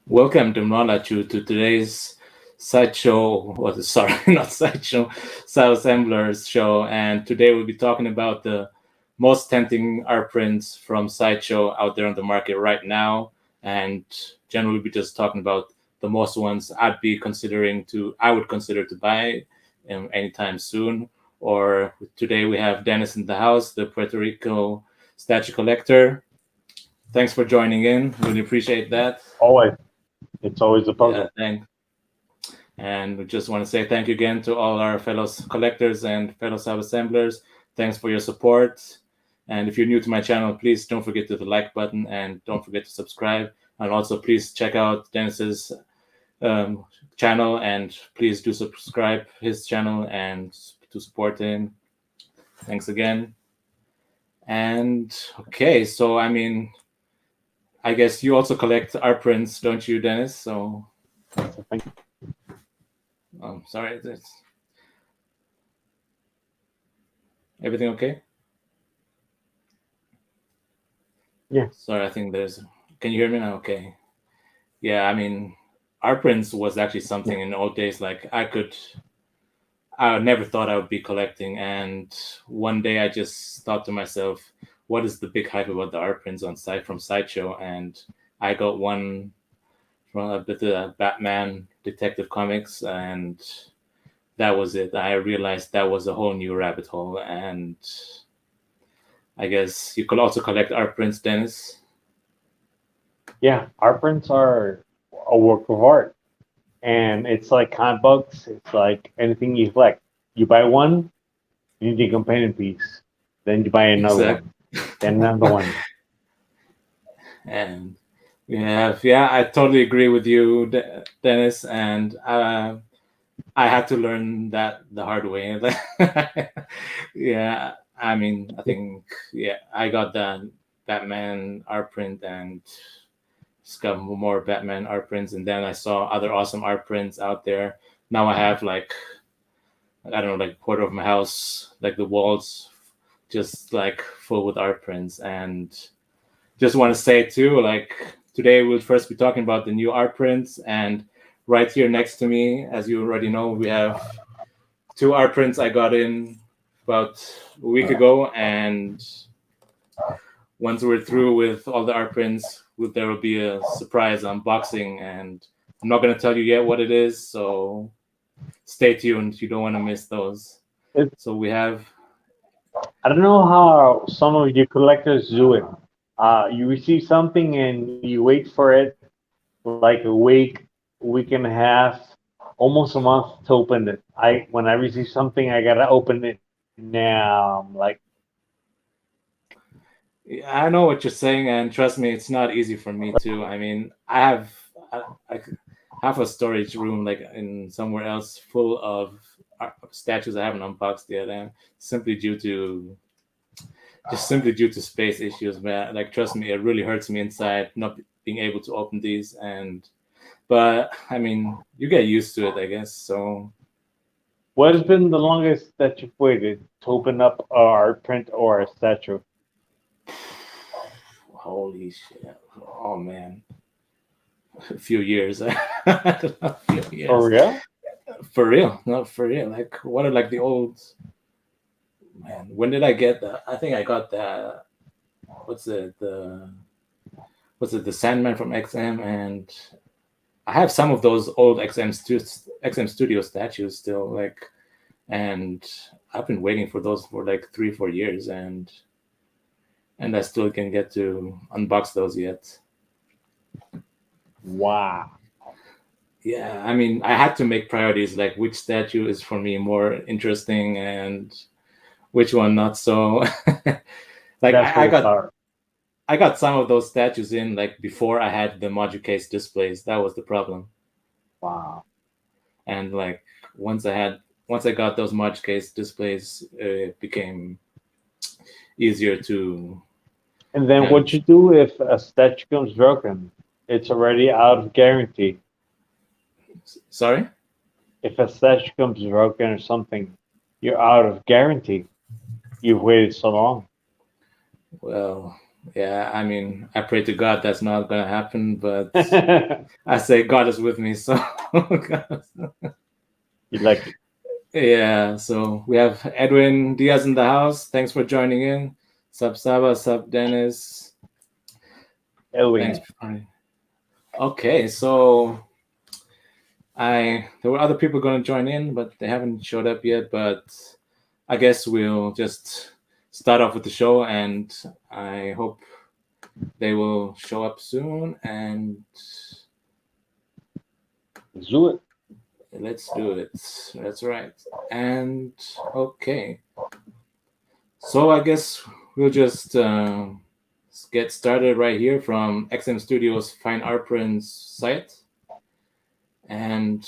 Welcome to Mrolachu to today's Sideshow, sorry, not Sideshow, Sabassembler's show. And today we'll be talking about the most tempting art prints from Sideshow out there on the market right now. And generally we'll be just talking about the most ones I would consider to buy anytime soon. Or today we have Dennis in the house, the Puerto Rico statue collector. Thanks for joining in. Really appreciate that. Always. It's always a pleasure. Yeah, thanks. And we just want to say thank you again to all our fellow collectors and fellow sub-assemblers. Thanks for your support. And if you're new to my channel, please don't forget to hit the like button and don't forget to subscribe. And also please check out Dennis's channel and please do subscribe his channel and to support him. Thanks again. And okay, so I mean, I guess you also collect art prints, don't you, Dennis? So, Thank you. Sorry. Everything okay? Yeah. Sorry, I think can you hear me now? Okay. Yeah, I mean, art prints was actually something in the old days. Like I never thought I would be collecting. And one day I just thought to myself, what is the big hype about the art prints from Sideshow? And I got one from a bit of Batman Detective Comics, and that was it. I realized that was a whole new rabbit hole. And I guess you could also collect art prints, Dennis. Yeah, art prints are a work of art. And it's like comic books. It's like anything you collect. You buy one, you need a companion piece. Then you buy another one. Then another one. And I totally agree with you, Dennis. And I had to learn that the hard way. Yeah, I mean, I think, I got that Batman art print and just got more Batman art prints. And then I saw other awesome art prints out there. Now I have like a quarter of my house, like the walls just like full with art prints. And just want to say too, like today we'll first be talking about the new art prints, and right here next to me, as you already know, we have two art prints I got in about a week ago, and once we're through with all the art prints, there will be a surprise unboxing, and I'm not going to tell you yet what it is, so stay tuned. You don't want to miss those. So we have, I don't know how some of you collectors do it. You receive something and you wait for it like a week and a half, almost a month to open it. When I receive something, I gotta open it now. I'm like, I know what you're saying, and trust me, it's not easy for me too. I mean, I have a storage room like in somewhere else full of statues I haven't unboxed yet, and simply due to space issues, man. Like, trust me, it really hurts me inside not being able to open these. But I mean, you get used to it, I guess. So, what has been the longest that you've waited to open up a art print or a statue? Holy shit! Oh man, a few years. A few years. For real? For real, not for real. Like, what are like the old? Man, when did I get that? I think I got that. What's it? The Sandman from XM, and I have some of those old XM Studio statues still, like, and I've been waiting for those for like 3-4 years, and I still can get to unbox those yet. Wow. Yeah, I mean, I had to make priorities, like which statue is for me more interesting and which one not so. Like I got some of those statues in like before I had the module case displays. That was the problem. Wow. And like once I got those module case displays, it became easier to. And then what you do if a statue comes broken? It's already out of guarantee. Sorry? If a statue comes broken or something, you're out of guarantee. You've waited so long. Well, yeah, I mean, I pray to God that's not gonna happen, but I say God is with me, so You like it. yeah. So we have Edwin Diaz in the house. Thanks for joining in. Sup Saba, sup Dennis. Thanks Elwin. for joining. Okay, so I there were other people going to join in, but they haven't showed up yet. But I guess we'll just start off with the show, and I hope they will show up soon. And Do it. let's do it. That's right. And okay, so I guess we'll just get started right here from XM Studios Fine Art Prints site. And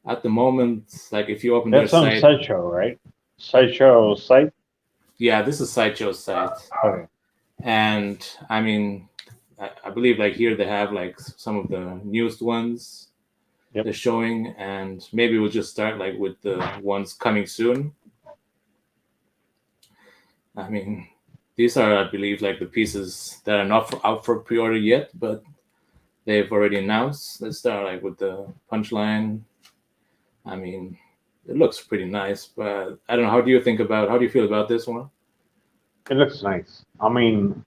at the moment, like if you open their That's on site, Sideshow, right? Sideshow site. yeah, this is Sideshow's site. Okay. And I mean, I believe like here they have like some of the newest ones Yep. they're showing, and maybe we'll just start like with the ones coming soon. I mean, these are, I believe, like the pieces that are not out for pre-order yet, but they've already announced. Let's start like with the punchline. I mean, it looks pretty nice, but I don't know. How do you feel about this one? It looks nice. I mean,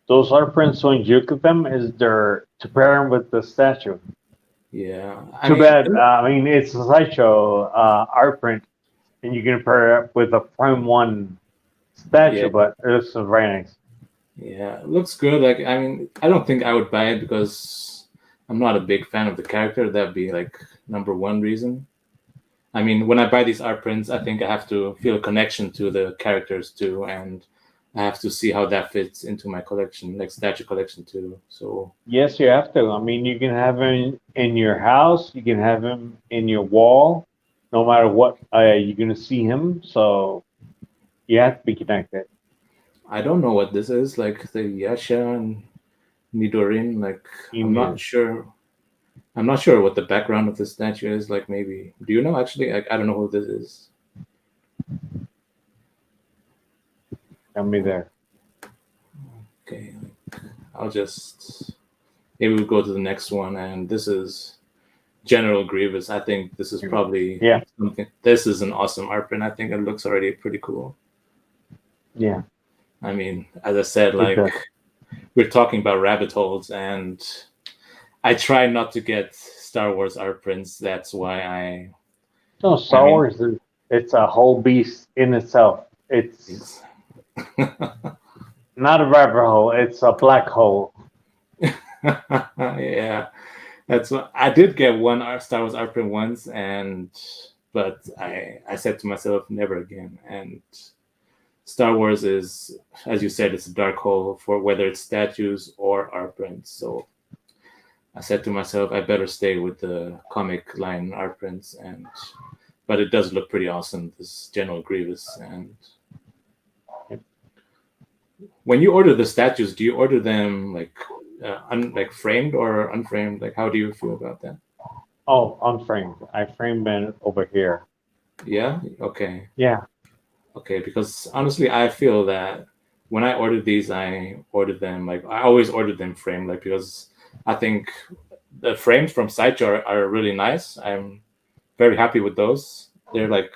those art prints when you look at them is they're to pair them with the statue. Yeah, I Too mean, bad. I mean, it's a Sideshow art print, and you can pair it with a Prime One yeah, statue, but it looks very nice. yeah, it looks good. Like, I mean, I don't think I would buy it because I'm not a big fan of the character. That'd be like number one reason. I mean, when I buy these art prints, I think I have to feel a connection to the characters too, and I have to see how that fits into my collection, like statue collection too. So Yes, you have to. I mean, you can have him in your house, you can have him in your wall, no matter what. You're gonna see him, so you have to be connected. I don't know what this is, like the Yasha and Nidorin. Like, I'm not Email. sure. I'm not sure what the background of the statue is. Like, maybe do you know? Actually, I don't know who this is. Tell me there. Okay, I'll just maybe we'll go to the next one, and this is General Grievous. I think this is probably Yeah, something. This is an awesome art print. I think it looks already pretty cool. yeah, I mean, as I said, it like does. we're talking about rabbit holes, and I try not to get Star Wars art prints. That's why No, I Star mean, Wars is it's a whole beast in itself. It's it's not a rabbit hole, it's a black hole. yeah, that's what I did get one Star Wars art print once, and but I said to myself, never again. And Star Wars is, as you said, it's a dark hole for whether it's statues or art prints. So I said to myself, I better stay with the comic line art prints, and but it does look pretty awesome. This General Grievous, and when you order the statues, do you order them like like framed or unframed? Like, how do you feel about that? Oh, unframed. I framed it over here. Yeah. Okay. Yeah, Okay. Because honestly, I feel that when I ordered these, I ordered them like I always ordered them framed, like because I think the frames from Sideshow are really nice. I'm very happy with those. They're like,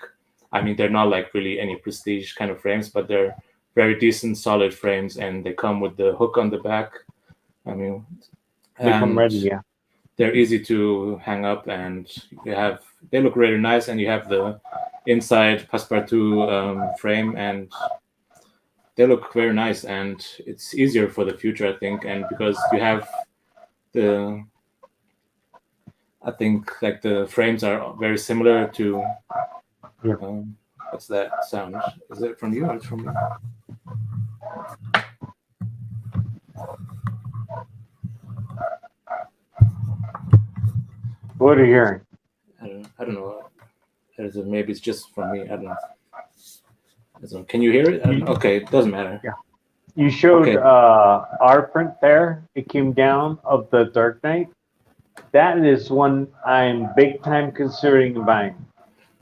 I mean, they're not like really any prestige kind of frames, but they're very decent, solid frames, and they come with the hook on the back. I mean, they come and ready. Yeah, they're easy to hang up, and they look really nice, and you have the inside Passepartout frame, and they look very nice, and it's easier for the future, I think, and because you have the I think like the frames are very similar to yeah. um, what's that sound? Is it from you or it's from me? What are you hearing? I don't know. Maybe it's just from me. I don't know. Can you hear it? I don't know. You, Okay, it doesn't matter. yeah, you showed Okay, our print there. It came down of the Dark Knight. That is one I'm big time considering buying.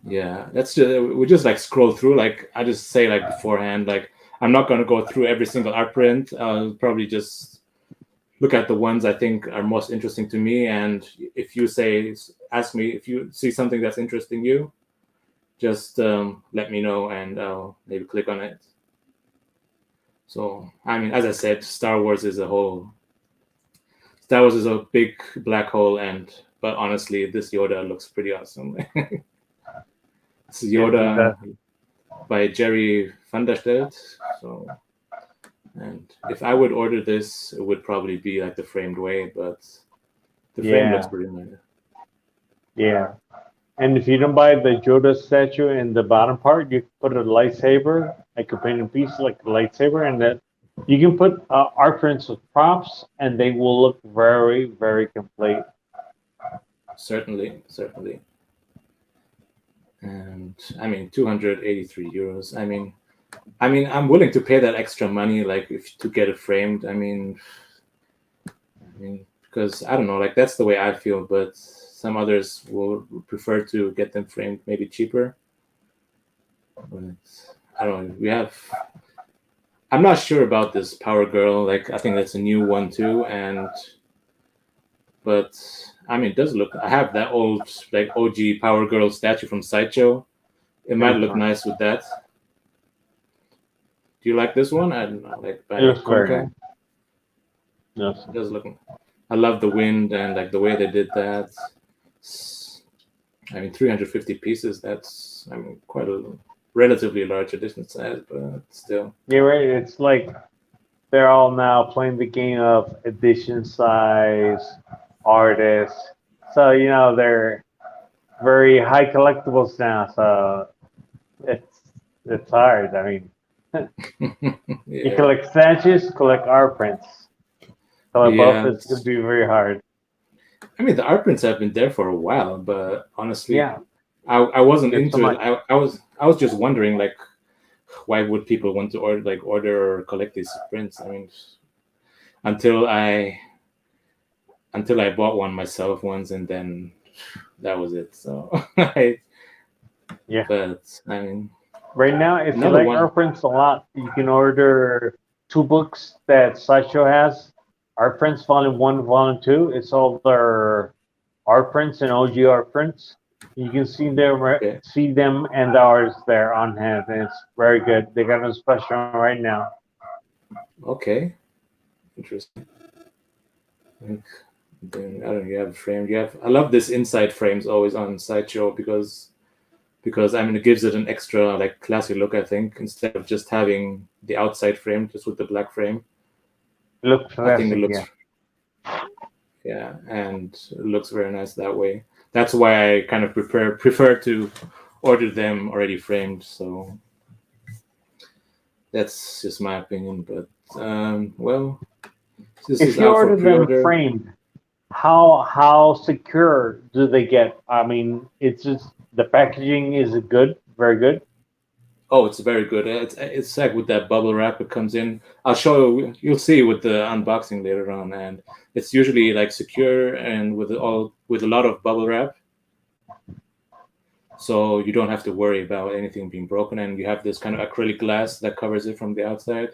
yeah. That's just we just like scroll through. Like I just say like beforehand. Like I'm not going to go through every single art print. I'll probably just look at the ones I think are most interesting to me. And if you ask me if you see something that's interesting you, just let me know and I'll maybe click on it. So, I mean, as I said, Star Wars is a big black hole, but honestly, this Yoda looks pretty awesome. It's Yoda by Jerry Vanderstelt. So, and if I would order this, it would probably be like the framed way, but the frame looks pretty nice. Yeah. And if you don't buy the Yoda statue in the bottom part, you put a lightsaber, like a painted piece, like a lightsaber, and that you can put art prints with props, and they will look very, very complete. Certainly. And I mean, 283 euros. I mean, I'm willing to pay that extra money, like to get it framed. I mean, because I don't know, like that's the way I feel, but some others will prefer to get them framed maybe cheaper. But I don't know. I'm not sure about this Power Girl. Like I think that's a new one too, but I mean, it does look. I have that old like OG Power Girl statue from Sideshow. It might look nice with that. Do you like this one? I don't know, like by It looks very Conca. nice. Yes. It does look. I love the wind and like the way they did that. I mean, 350 pieces. That's quite a relatively large edition size, but still. Yeah, right. It's like they're all now playing the game of edition size artists. So they're very high collectibles now. So it's hard. I mean, you Yeah. collect statues, collect art prints. Collect both. Yeah. It's gonna be very hard. I mean, the art prints have been there for a while, but honestly, Yeah, I wasn't it's so into it. much. I was just wondering, like, why would people want to order or collect these prints? I mean, until I bought one myself once, and then that was it. So, Yeah. but I mean, Right now, if you another like one. art prints a lot, you can order two books that Sideshow has. Art Prints Volume 1, Volume 2. It's all their art prints and OG art prints. You can Okay. see them and the artists there on hand, and it's very good. They got a special right now. Okay. Interesting. Then I don't know, you have a frame. I love this inside frames always on Sideshow because I mean it gives it an extra like classy look, I think, instead of just having the outside frame just with the black frame. Look I think it classic, looks, yeah. yeah, and it looks very nice that way. That's why I kind of prefer to order them already framed. So that's just my opinion. But well, this If is you out for order them pre-order. framed, how secure do they get? I mean, it's just the packaging is good, very good. Oh, it's very good. It's like with that bubble wrap it comes in. I'll show you. You'll see with the unboxing later on, and it's usually like secure and with a lot of bubble wrap, so you don't have to worry about anything being broken. And you have this kind of acrylic glass that covers it from the outside.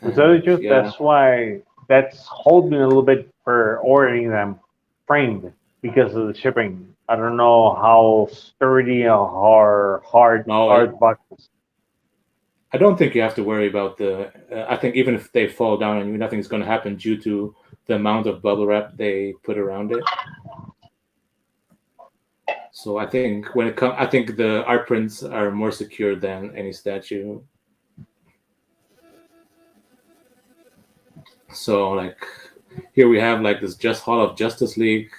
To tell you And the truth, yeah, that's holding me a little bit for ordering them framed because of the shipping. I don't know how sturdy or hard no, are the boxes. I don't think you have to worry about the. I think even if they fall down on you, nothing's going to happen due to the amount of bubble wrap they put around it. So I think I think the art prints are more secure than any statue. So like here we have like this just Hall of Justice League.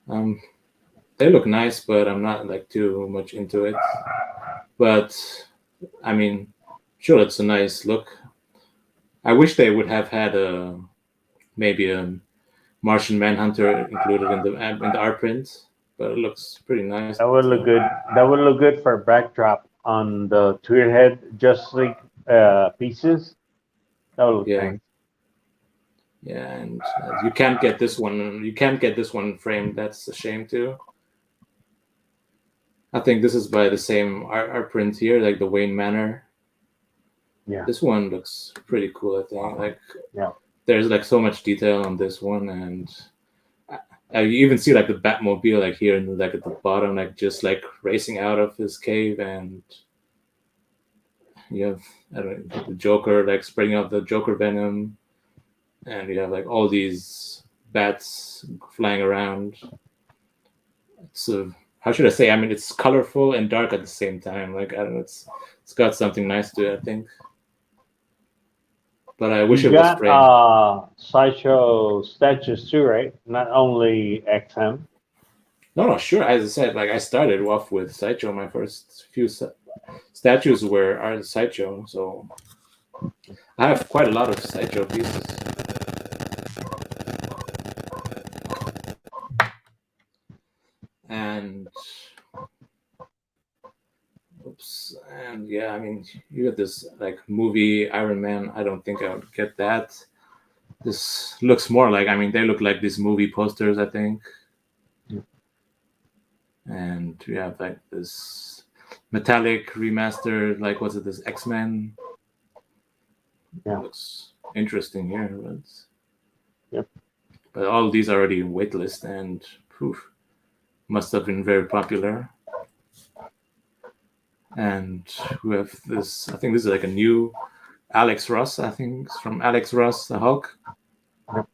Um, they look nice, but I'm not like too much into it. But I mean, sure, it's a nice look. I wish they would have had maybe a Martian Manhunter included in the art print, but it looks pretty nice. That would look good. That would look good for a backdrop on the Twitter head Justice League pieces. That would look Yeah, nice. yeah, and you can't get this one. You can't get this one framed. That's a shame too. I think this is by the same art print here, like the Wayne Manor. Yeah, This one looks pretty cool. I think like yeah, there's like so much detail on this one, and you even see like the Batmobile like here and like at the bottom, like just like racing out of his cave, and you have I don't know, the Joker like spraying out the Joker venom, and you have like all these bats flying around. It's how should I say? I mean, it's colorful and dark at the same time. Like I don't know, it's got something nice to it, I think. But I wish you it was got framed. Sideshow statues too, right? Not only XM. No, no, sure. As I said, like I started off with Sideshow. My first few statues were art Sideshow, so I have quite a lot of Sideshow pieces. And oops, and yeah, I mean, you got this like movie Iron Man. I don't think I would get that. This looks more like, I mean, they look like these movie posters, I think. And we have like this metallic remastered, like what's it, this X-Men. Yeah. Looks interesting here, Yep. but all these are already waitlist and poof, must have been very popular. And we have this, I think this is like a new Alex Ross, I think it's from Alex Ross, the Hulk. Yep.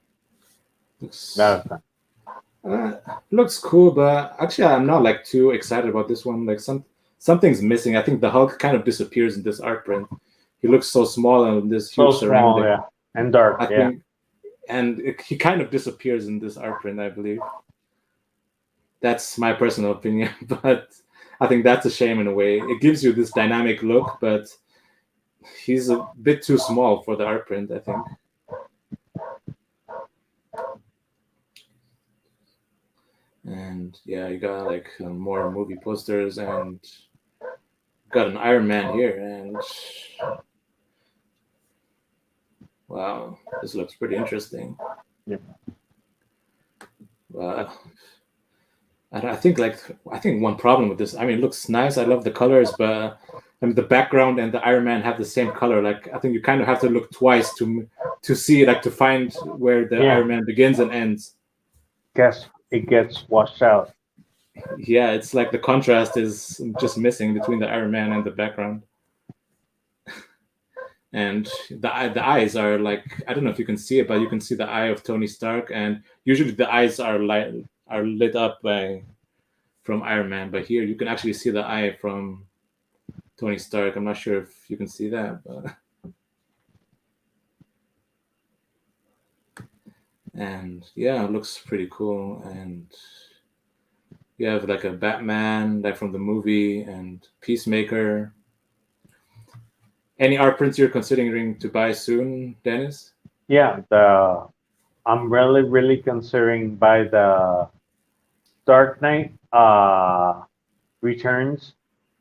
Looks, That was uh, looks cool, but actually I'm not like too excited about this one. Like something's missing. I think the Hulk kind of disappears in this art print. He looks so small and this so huge small, surrounding. yeah, and dark, I yeah. think, and he kind of disappears in this art print, I believe. That's my personal opinion, but I think that's a shame in a way. It gives you this dynamic look, but he's a bit too small for the art print, I think. And yeah, you got like more movie posters and got an Iron Man here, and wow, this looks pretty interesting. Yeah. Wow. I think one problem with this, I mean, it looks nice. I love the colors, but I mean, the background and the Iron Man have the same color. Like I think you kind of have to look twice to see, like to find where the Yeah. Iron Man begins and ends. Guess it gets washed out. Yeah, it's like the contrast is just missing between the Iron Man and the background. And the eyes are like, I don't know if you can see it, but you can see the eye of Tony Stark, and usually the eyes are lit up by from Iron Man, but here you can actually see the eye from Tony Stark. I'm not sure if you can see that, but and yeah, it looks pretty cool. And you have like a Batman, like from the movie, and Peacemaker. Any art prints you're considering to buy soon, Dennis? Yeah, the I'm really considering by the Dark Knight returns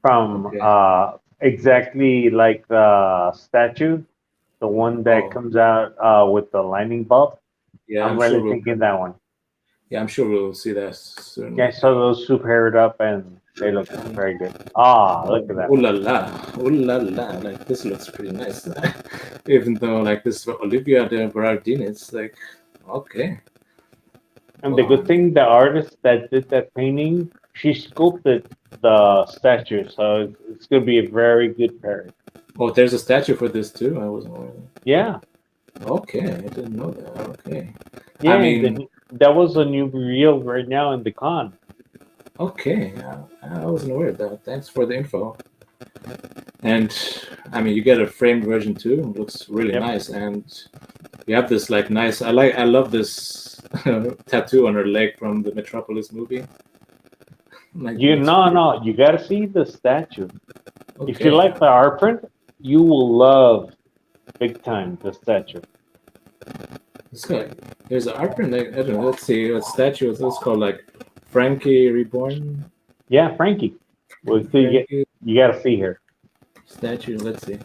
from Okay. exactly like the statue, the one that Oh, comes out with the lightning bolt. yeah, I'm I'm sure really we'll. thinking that one. Yeah, I'm sure we'll see that Yeah, soon. I saw those superpowered up and they look very good. Ah, Oh, look at that. ooh la la, ooh la la! Like this looks pretty nice. Even though like this Olivia de Berardini, it's like okay, And the good wow. thing, the artist that did that painting, she sculpted the statue, so it's gonna be a very good pairing. Oh, there's a statue for this too. I wasn't aware. Yeah, Okay, I didn't know that. Okay, yeah, I and mean, that was a new reel right now in the con. okay, I wasn't aware of that. Thanks for the info. And I mean, you get a framed version too. It looks really Yep. nice, and you have this like nice. I love this tattoo on her leg from the Metropolis movie. Like it You looks no pretty. no, you gotta see the statue. If you Okay, like the art print, you will love big time the statue. it's got. There's an art print. Like, I don't know. Let's see what statue is this called? Like Frankie Reborn. Yeah, Frankie. Well, so Frankie you gotta see her. statue. Let's see.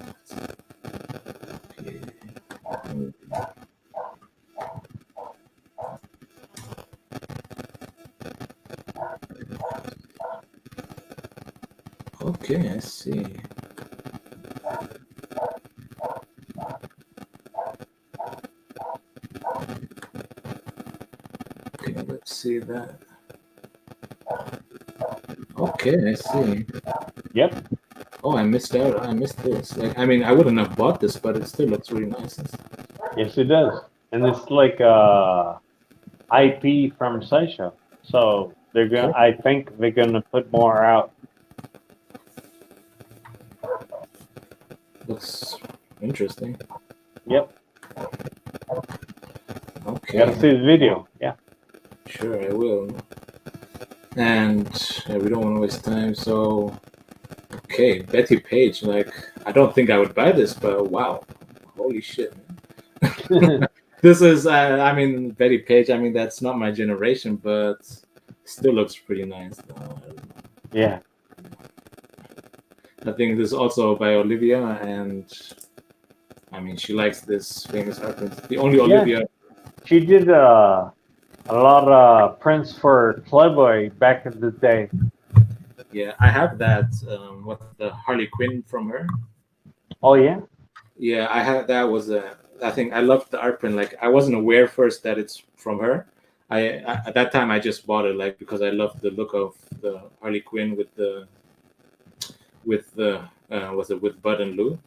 Okay, I see. Okay, let's see that. Okay, I see. Yep. Oh, I missed out. I missed this. Like, I mean, I wouldn't have bought this, but it still looks really nice. Yes, it does. And it's like IP from Sideshow. So they're gonna. Okay, I think they're gonna put more out. looks interesting. Yep. Gotta Okay, see the video. Yeah. sure, I will. And we don't want to waste time, so okay, Betty Page. Like, I don't think I would buy this, but wow, holy shit, man. This is, I mean, Betty Page. I mean, that's not my generation, but still looks pretty nice. Yeah. I think this is also by Olivia, and I mean, she likes this famous artist. The only Yeah. Olivia. She did a lot of prints for Playboy back in the day. Yeah, I have that. What's the Harley Quinn from her? Oh yeah. Yeah, I had that. Was a. I think I loved the art print. Like, I wasn't aware first that it's from her. I at that time I just bought it like because I loved the look of the Harley Quinn with the was it with Bud and Lou.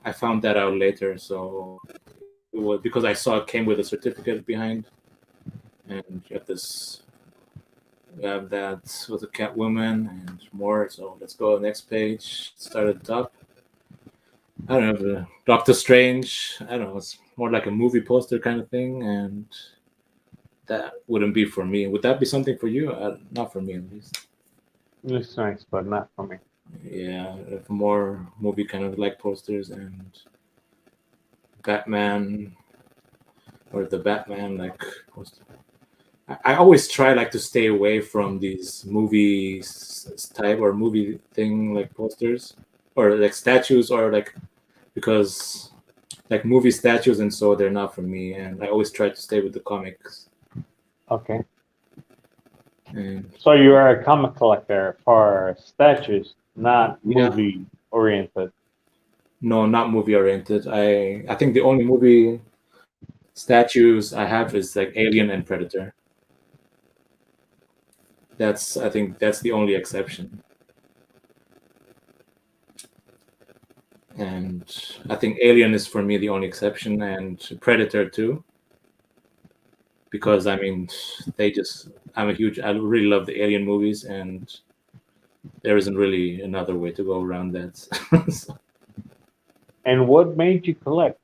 I found that out later, so it was because I saw it came with a certificate behind, and you have this. We have that with a Catwoman and more. So let's go to the next page. Start at the top. I don't know, Doctor Strange. I don't know. It's more like a movie poster kind of thing, and that wouldn't be for me. Would that be something for you? Not for me, at least. Looks nice, but not for me. Yeah, if more movie kind of like posters and Batman or the Batman like poster. I always try like to stay away from these movie type or movie thing like posters or like statues or like because like movie statues and so they're not for me, and I always try to stay with the comics. Okay. And So you are a comic collector for statues, not yeah, movie oriented. no, not movie oriented. I think the only movie statues I have is like Alien and Predator. That's I think that's the only exception. And I think Alien is for me the only exception, and Predator too, because I mean they just I really love the Alien movies, and there isn't really another way to go around that. So, And what made you collect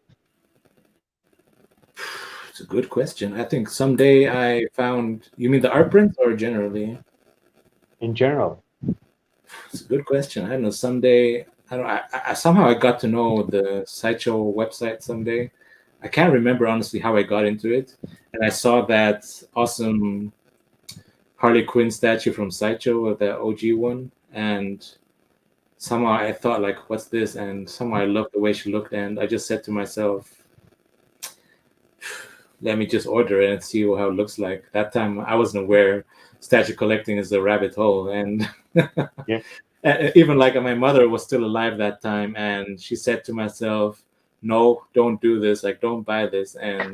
it's a good question. I think someday I found. You mean the art prints or generally? in general? It's a good question. I don't know. Someday, I don't. I somehow I got to know the Sideshow website someday. I can't remember honestly how I got into it, and I saw that awesome Harley Quinn statue from Sideshow, the OG one, and somehow I thought like, "What's this?" And somehow I loved the way she looked, and I just said to myself, "Let me just order it and see how it looks like." That time I wasn't aware statue collecting is a rabbit hole, and Yeah. even like my mother was still alive that time, and she said to myself, "No, don't do this. Like, don't buy this." And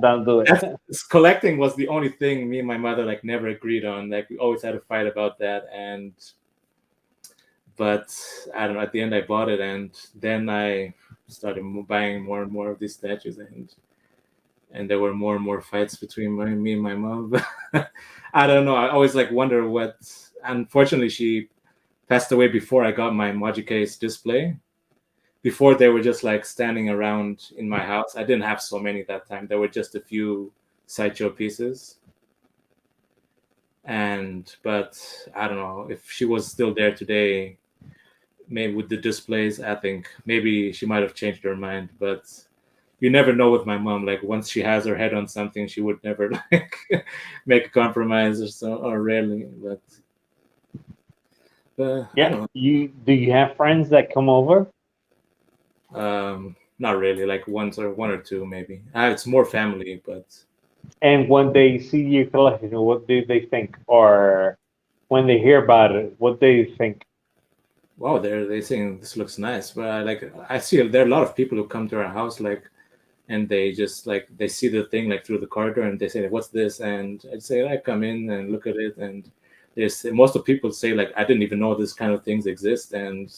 Don't do it. that's collecting was the only thing me and my mother like never agreed on. Like, we always had a fight about that, and but I don't know. At the end, I bought it, and then I started buying more and more of these statues, and there were more and more fights between me and my mom. I don't know. I always like wonder what. Unfortunately, she passed away before I got my Magicase display. Before they were just like standing around in my house. I didn't have so many that time. There were just a few Sideshow pieces. And but I don't know if she was still there today. Maybe with the displays, I think maybe she might have changed her mind. But you never know with my mom. Like once she has her head on something, she would never like make a compromise or so, or rarely. But I Yeah. don't You do you have friends that come over? know. Not really. Like one or two maybe. It's more family, but And when they see your collection, what do they think? Or when they hear about it, what they think. Wow, they saying this looks nice, but I see there are a lot of people who come to our house and they just they see the thing through the corridor and they say what's this, and I'd say I come in and look at it, and there's most of people say I didn't even know this kind of things exist, and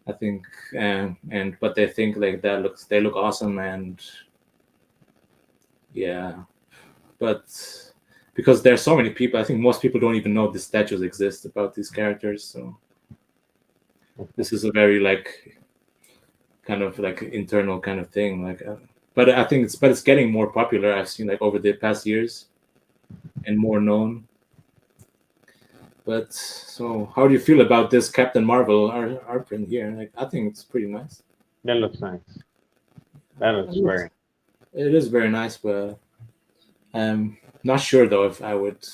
I think and but they think they look awesome, and yeah, but because there's so many people, I think most people don't even know the statues exist about these characters, so this is a very kind of internal kind of thing but I think it's getting more popular. I've seen over the past years and more known. But so how do you feel about this Captain Marvel art print here? I think it's pretty nice. That looks nice. That looks very. It is very nice, but I'm not sure though if I would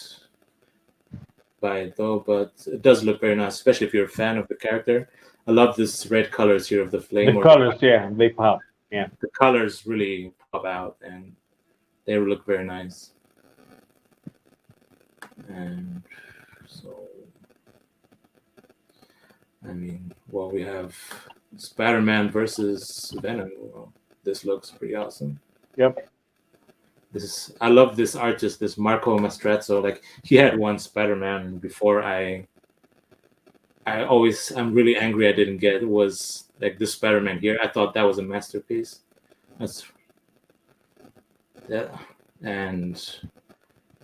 buy it though. But it does look very nice, especially if you're a fan of the character. I love this red colors here of the flame. The colors, yeah, they pop. Yeah, the colors really pop out, and they look very nice. And so, I mean, well, we have Spider-Man versus Venom. Well, this looks pretty awesome. Yep. I love this artist, this Marco Mastrazzo. He had one Spider-Man before I'm really angry I didn't get it. Was this Spider-Man here. I thought that was a masterpiece. That's and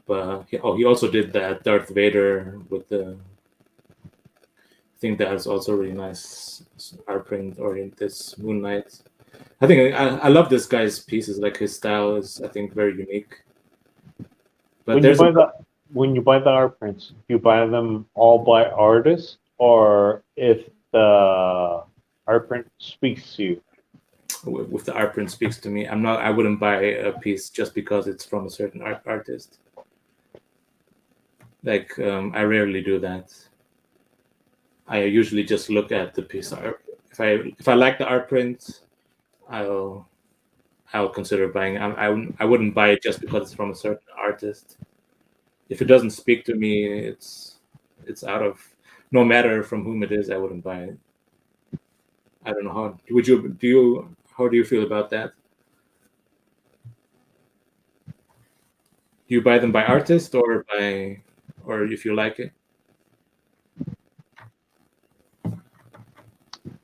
but he also did that Darth Vader with the. I think that's also really nice art print, or in this Moon Knight. I think I love this guy's pieces. His style is, I think, very unique. But when you buy the art prints, you buy them all by artists, or if the art print speaks to you. If the art print speaks to me, I wouldn't buy a piece just because it's from a certain artist. I rarely do that. I usually just look at the piece art. If I like the art print, I'll consider buying. I wouldn't buy it just because it's from a certain artist. If it doesn't speak to me, it's out of, no matter from whom it is, I wouldn't buy it. I don't know how how do you feel about that? Do you buy them by artist or if you like it?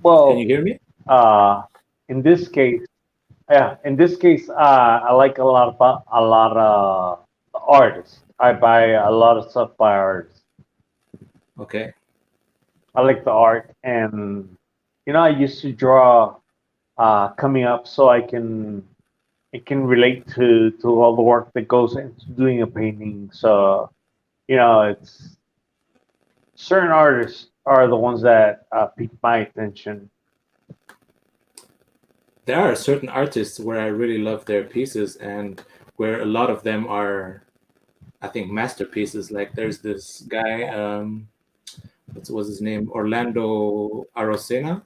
Well, can you hear me? In this case, I like a lot of artists. I buy a lot of stuff by artists. Okay. I like the art, and I used to draw coming up, so it can relate to all the work that goes into doing a painting. So it's certain artists are the ones that pique my attention. There are certain artists where I really love their pieces, and where a lot of them are, I think, masterpieces. There's this guy, what was his name? Orlando Arocena.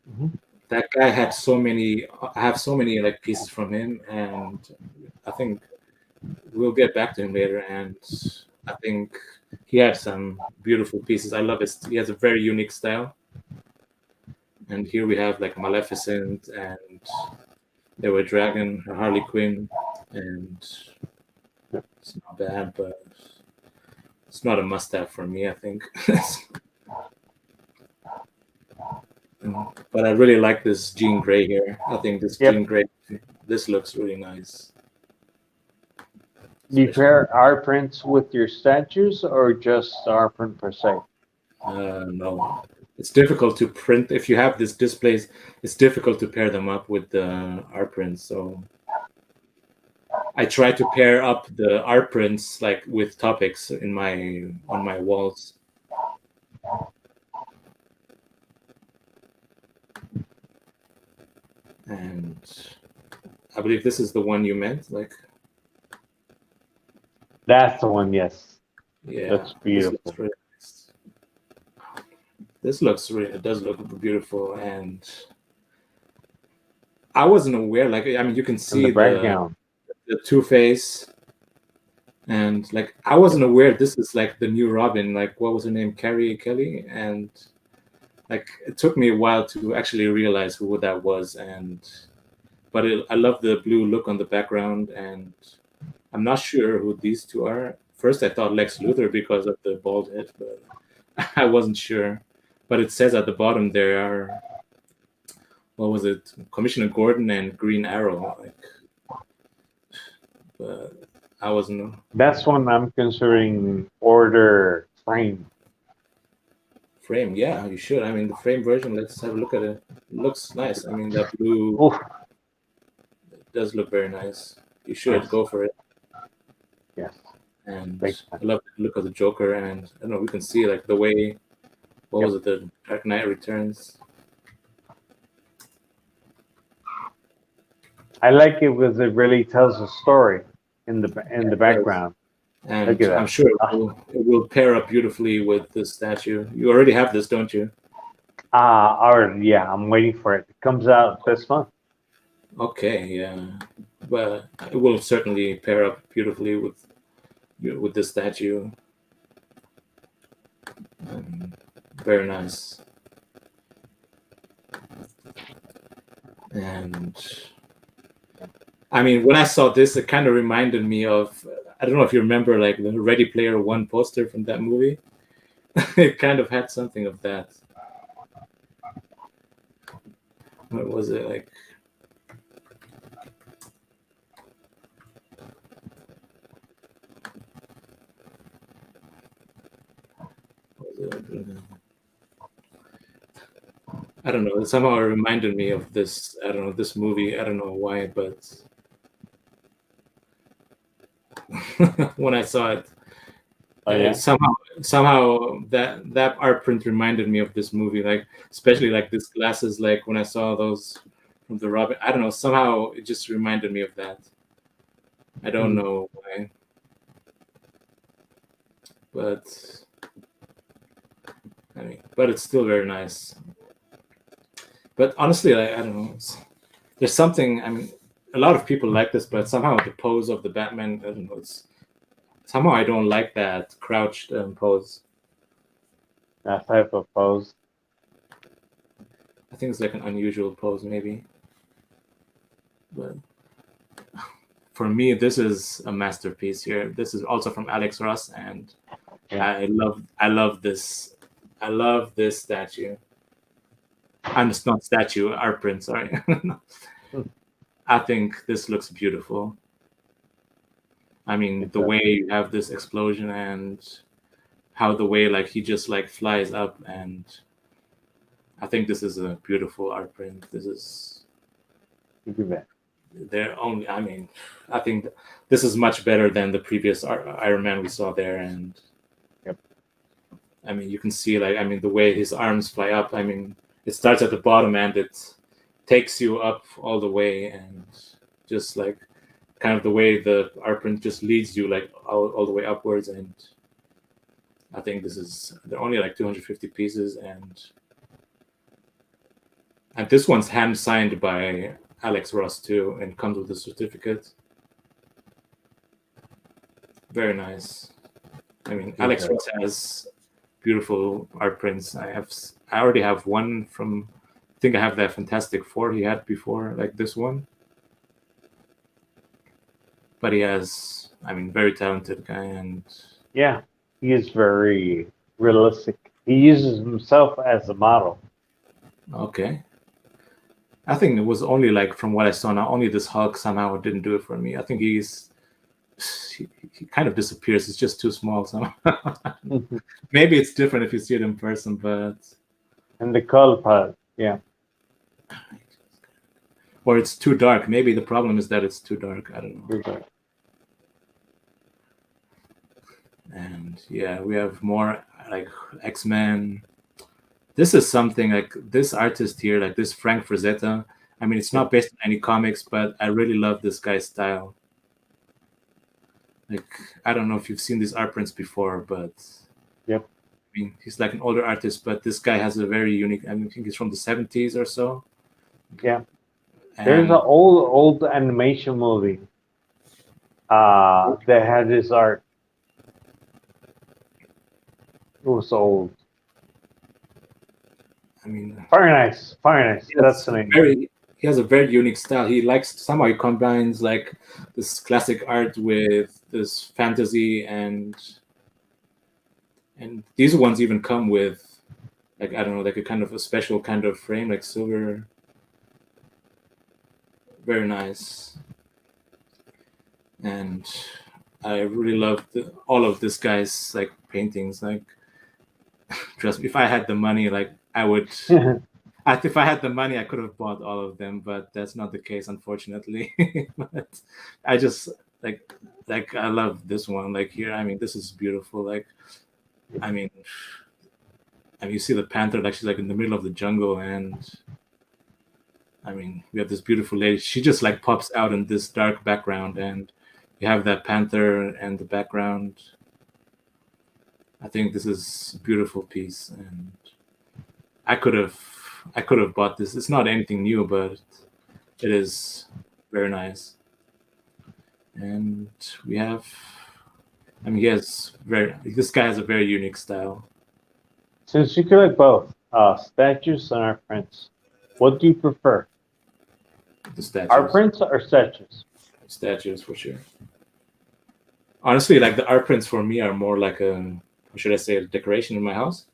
Mm-hmm. That guy had I have so many pieces from him, and I think we'll get back to him later. And I think he had some beautiful pieces. I love he has a very unique style. And here we have Maleficent, and there were Dragon, Harley Quinn, and it's not bad, but it's not a must-have for me, I think. But I really like this Jean Grey here. I think this Jean Grey, this looks really nice. Do you pair art prints with your statues, or just art print per se? No. It's difficult to print. If you have these displays, it's difficult to pair them up with the art prints. So I try to pair up the art prints with topics on my walls. And I believe this is the one you meant, That's the one, yes. Yeah, that's beautiful. It does look beautiful, and I wasn't aware. You can see the background, the Two-Face, And like I wasn't aware this is like the new Robin. Like what was her name, Carrie Kelly, and like it took me a while to actually realize who that was. And but I love the blue look on the background, and I'm not sure who these two are. First, I thought Lex Luthor because of the bald head, but I wasn't sure. But it says at the bottom there are, what was it, Commissioner Gordon and Green Arrow. Like, but I wasn't. That's one I'm considering order frame. Frame, yeah, you should. I mean, the frame version. Let's have a look at it. It looks nice. I mean, that blue Oof, does look very nice. You yes, should go for it. yes, And big time. I love the look of the Joker, and I don't know. We can see like the way. What Yep. was it? The Dark Knight Returns. I like it because it really tells a story in the Yeah, it does. background. Look And at I'm that. sure Ah, it will pair up beautifully with this statue. You already have this, don't you? all right, yeah, I'm waiting for it. It comes out this month. Okay, yeah, but it will certainly pair up beautifully with this statue. Um, Very nice. And I mean, when I saw this, it kind of reminded me of, I don't know if you remember like the Ready Player One poster from that movie. It kind of had something of that. What was it like? Was it, I don't know. Somehow it reminded me of this. I don't know this movie. I don't know why, but when I saw it, Oh yeah. somehow that art print reminded me of this movie. Like especially like this glasses. Like when I saw those from the Robin. I don't know. Somehow it just reminded me of that. I don't Mm, know why, but I mean, but it's still very nice. But honestly, I don't know. There's something. I mean, a lot of people like this, but somehow the pose of the Batman. I don't know. Somehow I don't like that crouched pose. that type of pose. I think it's like an unusual pose, maybe. But for me, this is a masterpiece here. This is also from Alex Ross, and Yeah. I love this. I love this statue. I'm just not statue, art print. Sorry. Mm, I think this looks beautiful. I mean, it the does. way you have this explosion and how the way like he just like flies up, and I think this is a beautiful art print. This is Look at that. their only. I mean, I think this is much better than the previous Iron Man we saw there, and Yep. I mean, you can see like I mean the way his arms fly up. I mean, it starts at the bottom and it takes you up all the way, and just like kind of the way the art print just leads you like all the way upwards. And I think this is they're only like 250 pieces, and this one's hand signed by Alex Ross too, and comes with a certificate. Very nice. I mean, It Alex does. Ross has beautiful art prints. I already have one from. I think I have that Fantastic Four he had before, like this one. But he has, I mean, very talented guy, and Yeah. He is very realistic. He uses himself as a model. okay. I think it was only like from what I saw now, only this Hulk somehow didn't do it for me. I think he kind of disappears. It's just too small somehow. And Maybe it's different if you see it in person, but the color palette. Yeah. or it's too dark. Maybe the problem is that it's too dark. I don't know. It does. And yeah, we have more like X-Men. This is something like this artist here, like this Frank Frazetta. I mean, it's Yep. not based on any comics, but I really love this guy's style. Like, I don't know if you've seen these art prints before, but Yep. I mean, he's like an older artist, but this guy has a very unique. I mean, I think he's from the 70s or so, Yeah. There's an and old animation movie. that had this art. It was old. I mean, Fire Nice. Fire Nice. he That's has the name. he has a very unique style. He likes somehow he combines like this classic art with this fantasy, and these ones even come with like I don't know, like a kind of a special kind of frame, like silver. Very nice. And I really love all of this guy's like paintings. Like, trust me, if I had the money, like I would. If I had the money, I could have bought all of them, but that's not the case, unfortunately. But I just like I love this one. Like here, I mean, this is beautiful. Like, I mean, and you see the panther, like she's like in the middle of the jungle, and I mean, we have this beautiful lady. She just like pops out in this dark background, and you have that panther and the background. I think this is a beautiful piece, and I could have bought this. It's not anything new, but it is very nice. And we have, I mean, he has very. This guy has a very unique style. Since you collect both statues and art prints, what do you prefer? The Art statues, prints or statues? statues for sure. Honestly, like the art prints for me are more like a, what should I say, a decoration in my house.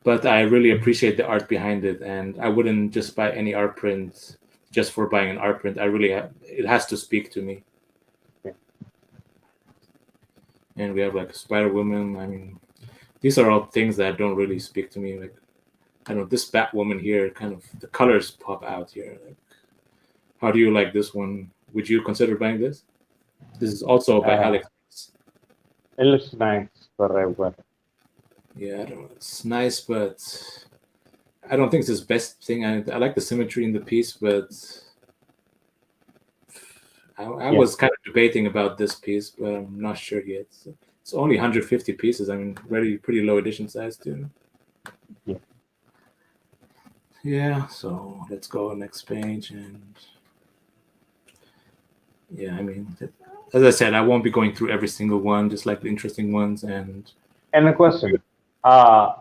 But I really appreciate the art behind it, and I wouldn't just buy any art print just for buying an art print. I really it has to speak to me. Yeah. And we have like Spider Woman. I mean, these are all things that don't really speak to me. Like I don't know, this Batwoman here, kind of the colors pop out here. Like, how do you like this one? Would you consider buying this? This is also by Uh, Alex. it looks nice, but I would. Yeah, I don't know. It's nice, but I don't think it's his best thing. I like the symmetry in the piece, but I Yeah, was kind of debating about this piece, but I'm not sure yet. So it's only 150 pieces. I mean, very pretty low edition size too. yeah. Yeah, so let's go next page, and yeah, I mean, as I said, I won't be going through every single one, just like the interesting ones, and And a question: uh,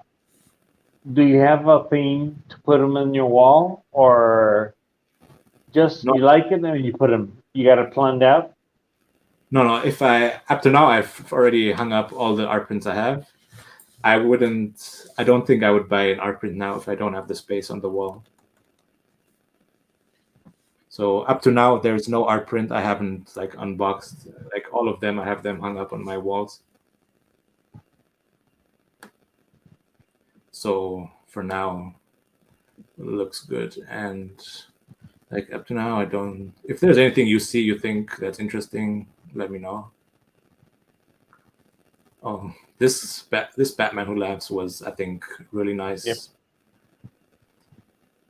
do you have a theme to put them in your wall, or just no, you like it and you put them? You got it planned out? no. If I up to now, I've already hung up all the art prints I have. I wouldn't. I don't think I would buy an art print now if I don't have the space on the wall. So up to now, there's no art print I haven't like unboxed. Like all of them, I have them hung up on my walls. So for now, it looks good. And like up to now, I don't. If there's anything you see you think that's interesting, let me know. Oh, this Batman Who Laughs was, I think, really Yep. nice.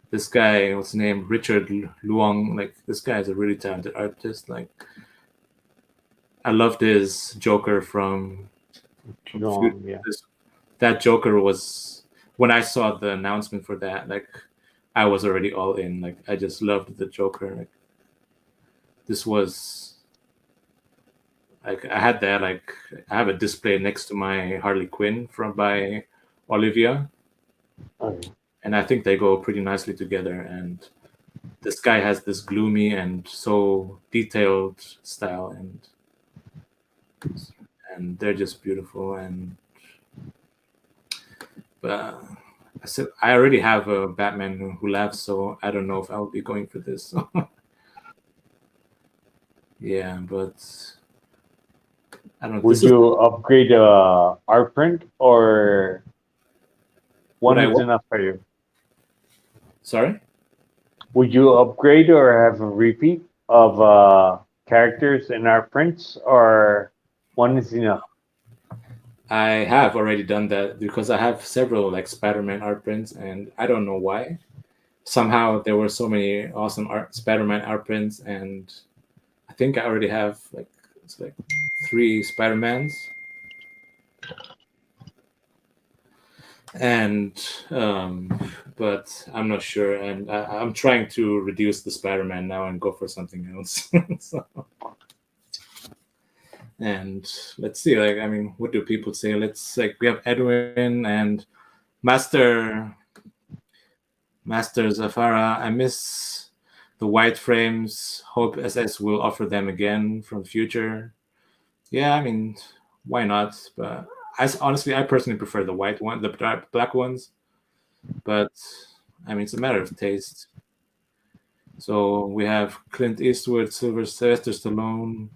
This guy, what's his name, Richard Luong. Like this guy is a really talented artist. Like I loved his Joker from Yeah. this. That Joker was when I saw the announcement for that. Like I was already all in. Like I just loved the Joker. Like this was like I had that like I have a display next to my Harley Quinn from by Olivia, Okay. and I think they go pretty nicely together. And this guy has this gloomy and so detailed style, and they're just beautiful. And but I said I already have a Batman who laughs, so I don't know if I'll be going for this. Yeah, but I don't know. Would This is you upgrade art print, or what one I is want. enough for you? Sorry. Would you upgrade or have a repeat of characters in art prints, or one is enough? I have already done that because I have several like Spider-Man art prints, and I don't know why. Somehow there were so many awesome Spider-Man art prints, and I think I already have like it's like 3 Spider-Mans, and but I'm not sure, and I'm trying to reduce the Spider-Man now and go for something else. So, and let's see, like, I mean, what do people say? Let's, like, we have Edwin and Master Zafara. I miss the white frames. Hope SS will offer them again from the future. Yeah, I mean, why not? But honestly, I personally prefer the white one, the black ones. But I mean, it's a matter of taste. So we have Clint Eastwood, Sylvester Stallone,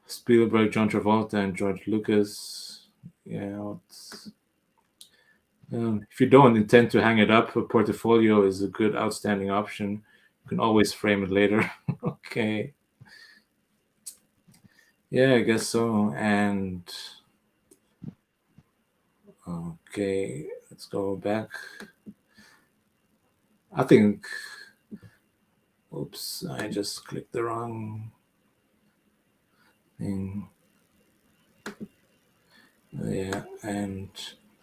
Spielberg, John Travolta, and George Lucas. Yeah, if you don't intend to hang it up, a portfolio is a good, outstanding option. You can always frame it later. Okay. Yeah, I guess so. And okay, let's go back. I think, oops, I just clicked the wrong thing. Yeah, and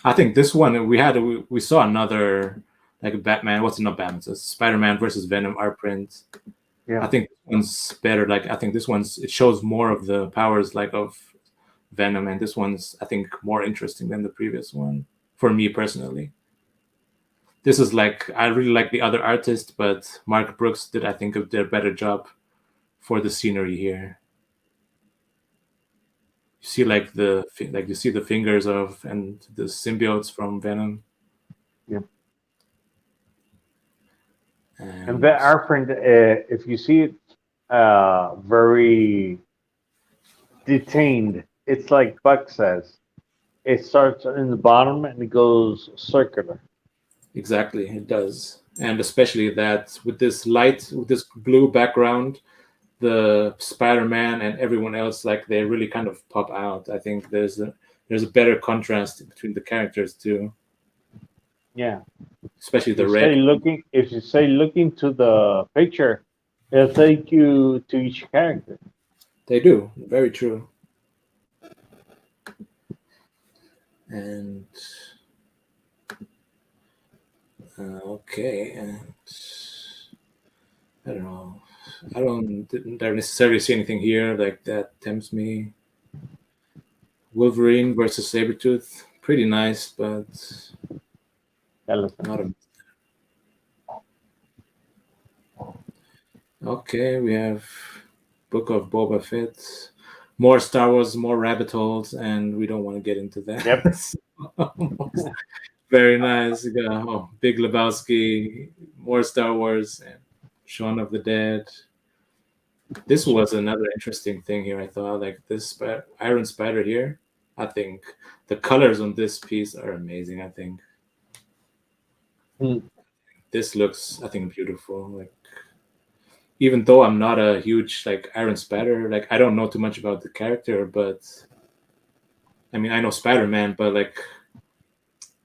I think this one we saw another, like, Batman. What's not Batman? It's Spider-Man versus Venom art print. I Yeah. think this one's better. Like, I think this one's, it shows more of the powers, like, of Venom, and this one's, I think, more interesting than the previous one for me personally. This is, like, I really like the other artist, but Mark Brooks did, I think, did a better job for the scenery here. You see, like, you see the fingers of and the symbiotes from Venom. Yeah. And And the art print, if you see it, very detained. It's like Buck says. It starts in the bottom and it goes circular. exactly, it does. And especially that with this light, with this blue background, the Spider-Man and everyone else, like, they really kind of pop out. I think there's a better contrast between the characters too, Yeah. especially the red. If you say looking to the picture, it'll take you to each character. They do, very true. And okay, and I don't know. I didn't necessarily see anything here like that tempts me. Wolverine versus Sabretooth, pretty nice, but not a. Okay, we have Book of Boba Fett, more Star Wars, more rabbit holes, and we don't want to get into Yep. that. So, very nice. You got, Big Lebowski, more Star Wars, and Shaun of the Dead. This was another interesting thing here. I thought, like, this Iron Spider here. I think the colors on this piece are amazing. I think Hmm. this looks, I think, beautiful. Like, even though I'm not a huge, like, Iron Spider, like, I don't know too much about the character, but I mean, I know Spider-Man, but, like,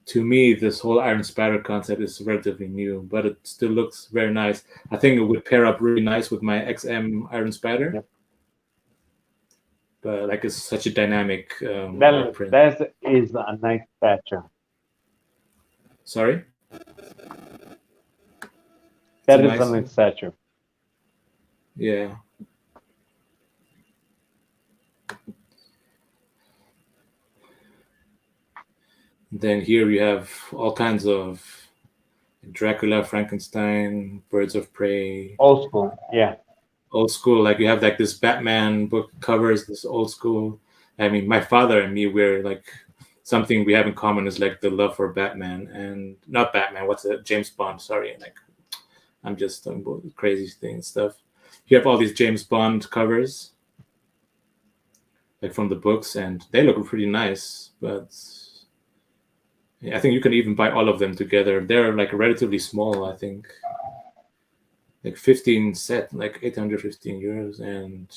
to me, this whole Iron Spider concept is relatively new, but it still looks very nice. I think it would pair up really nice with my XM Iron Spider, Yep. but, like, it's such a dynamic art print. That is a nice statue. Sorry, it's a That is a nice, nice statue. yeah. Then here we have all kinds of Dracula, Frankenstein, Birds of Prey, Old school. Yeah. old school. Like, you have, like, this Batman book covers, this old school. I mean, my father and me, we're like, something we have in common is, like, the love for Batman, and not Batman. What's it? James Bond. Sorry, like, I'm just talking about crazy things stuff. You have all these James Bond covers, like, from the books, and they look pretty nice. But yeah, I think you can even buy all of them together. They're, like, relatively small. I think like 15 set, like 815 euros, and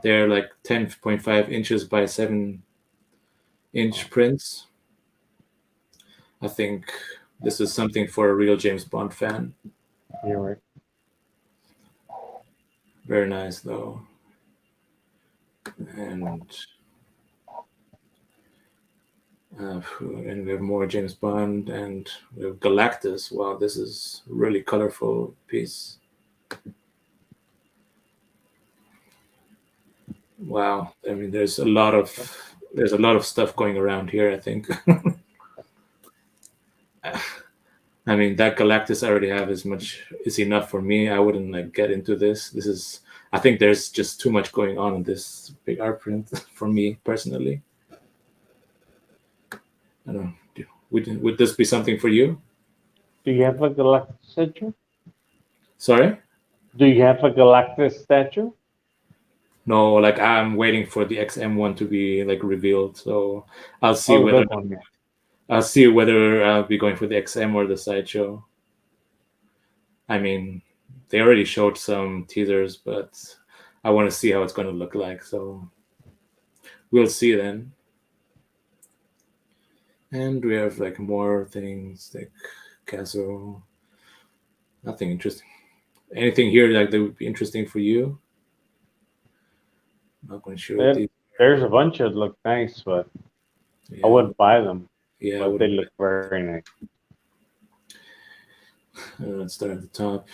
they're like 10.5 inches by 7-inch prints. I think this is something for a real James Bond fan. You're right. Very nice though. And And we have more James Bond, and we have Galactus. Wow, this is a really colorful piece. Wow, I mean, there's a lot of stuff going around here, I think. I mean, that Galactus I already have is enough for me. I wouldn't like get into this. I think there's just too much going on in this big art print for me personally. I don't know. Would this be something for you? Do you have a Galactus statue? Sorry? Do you have a Galactus statue? No, like I'm waiting for the XM one to be like revealed. So I'll see Oh, whether that one. Yeah. I'll be going for the XM or the Sideshow. I mean, they already showed some teasers, but I want to see how it's going to look like. So we'll see then. And we have like more things like castle. Nothing interesting. Anything here like that would be interesting for you? I'm not going to show these. There's a bunch that look nice, but I Yeah, wouldn't buy them. yeah. I But they wouldn't. look very nice. Let's start at the top.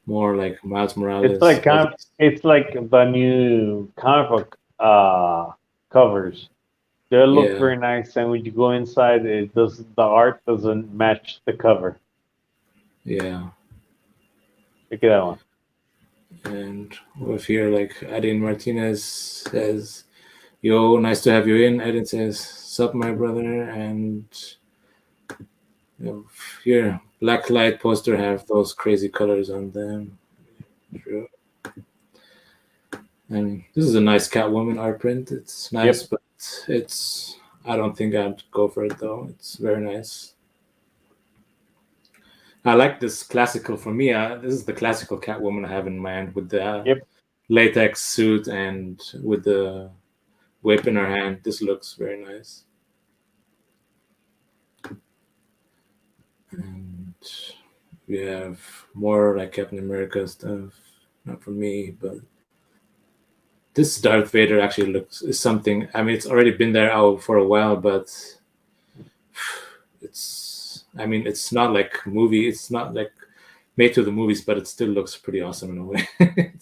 More like Miles It's Morales. like it's like the new comic book covers. They look Yeah, very nice, and when you go inside, the art doesn't match the cover. yeah. Look at that one. And with here, like Adin Martinez says, "Yo, nice to have you in." Adin says, "Sup, my brother." And you know, here, black light poster have those crazy colors on them. True. And this is a nice Catwoman art print. It's nice, Yep. but it's. I don't think I'd go for it though. It's very nice. I like this classical. For me, this is the classical Catwoman I have in mind with the Yep. latex suit and with the whip in her hand. This looks very nice. And we have more like Captain America stuff. Not for me, but this Darth Vader actually is something. I mean, it's already been there out for a while, but it's. I mean, it's not like movie. It's not like made to the movies, but it still looks pretty awesome in a way. I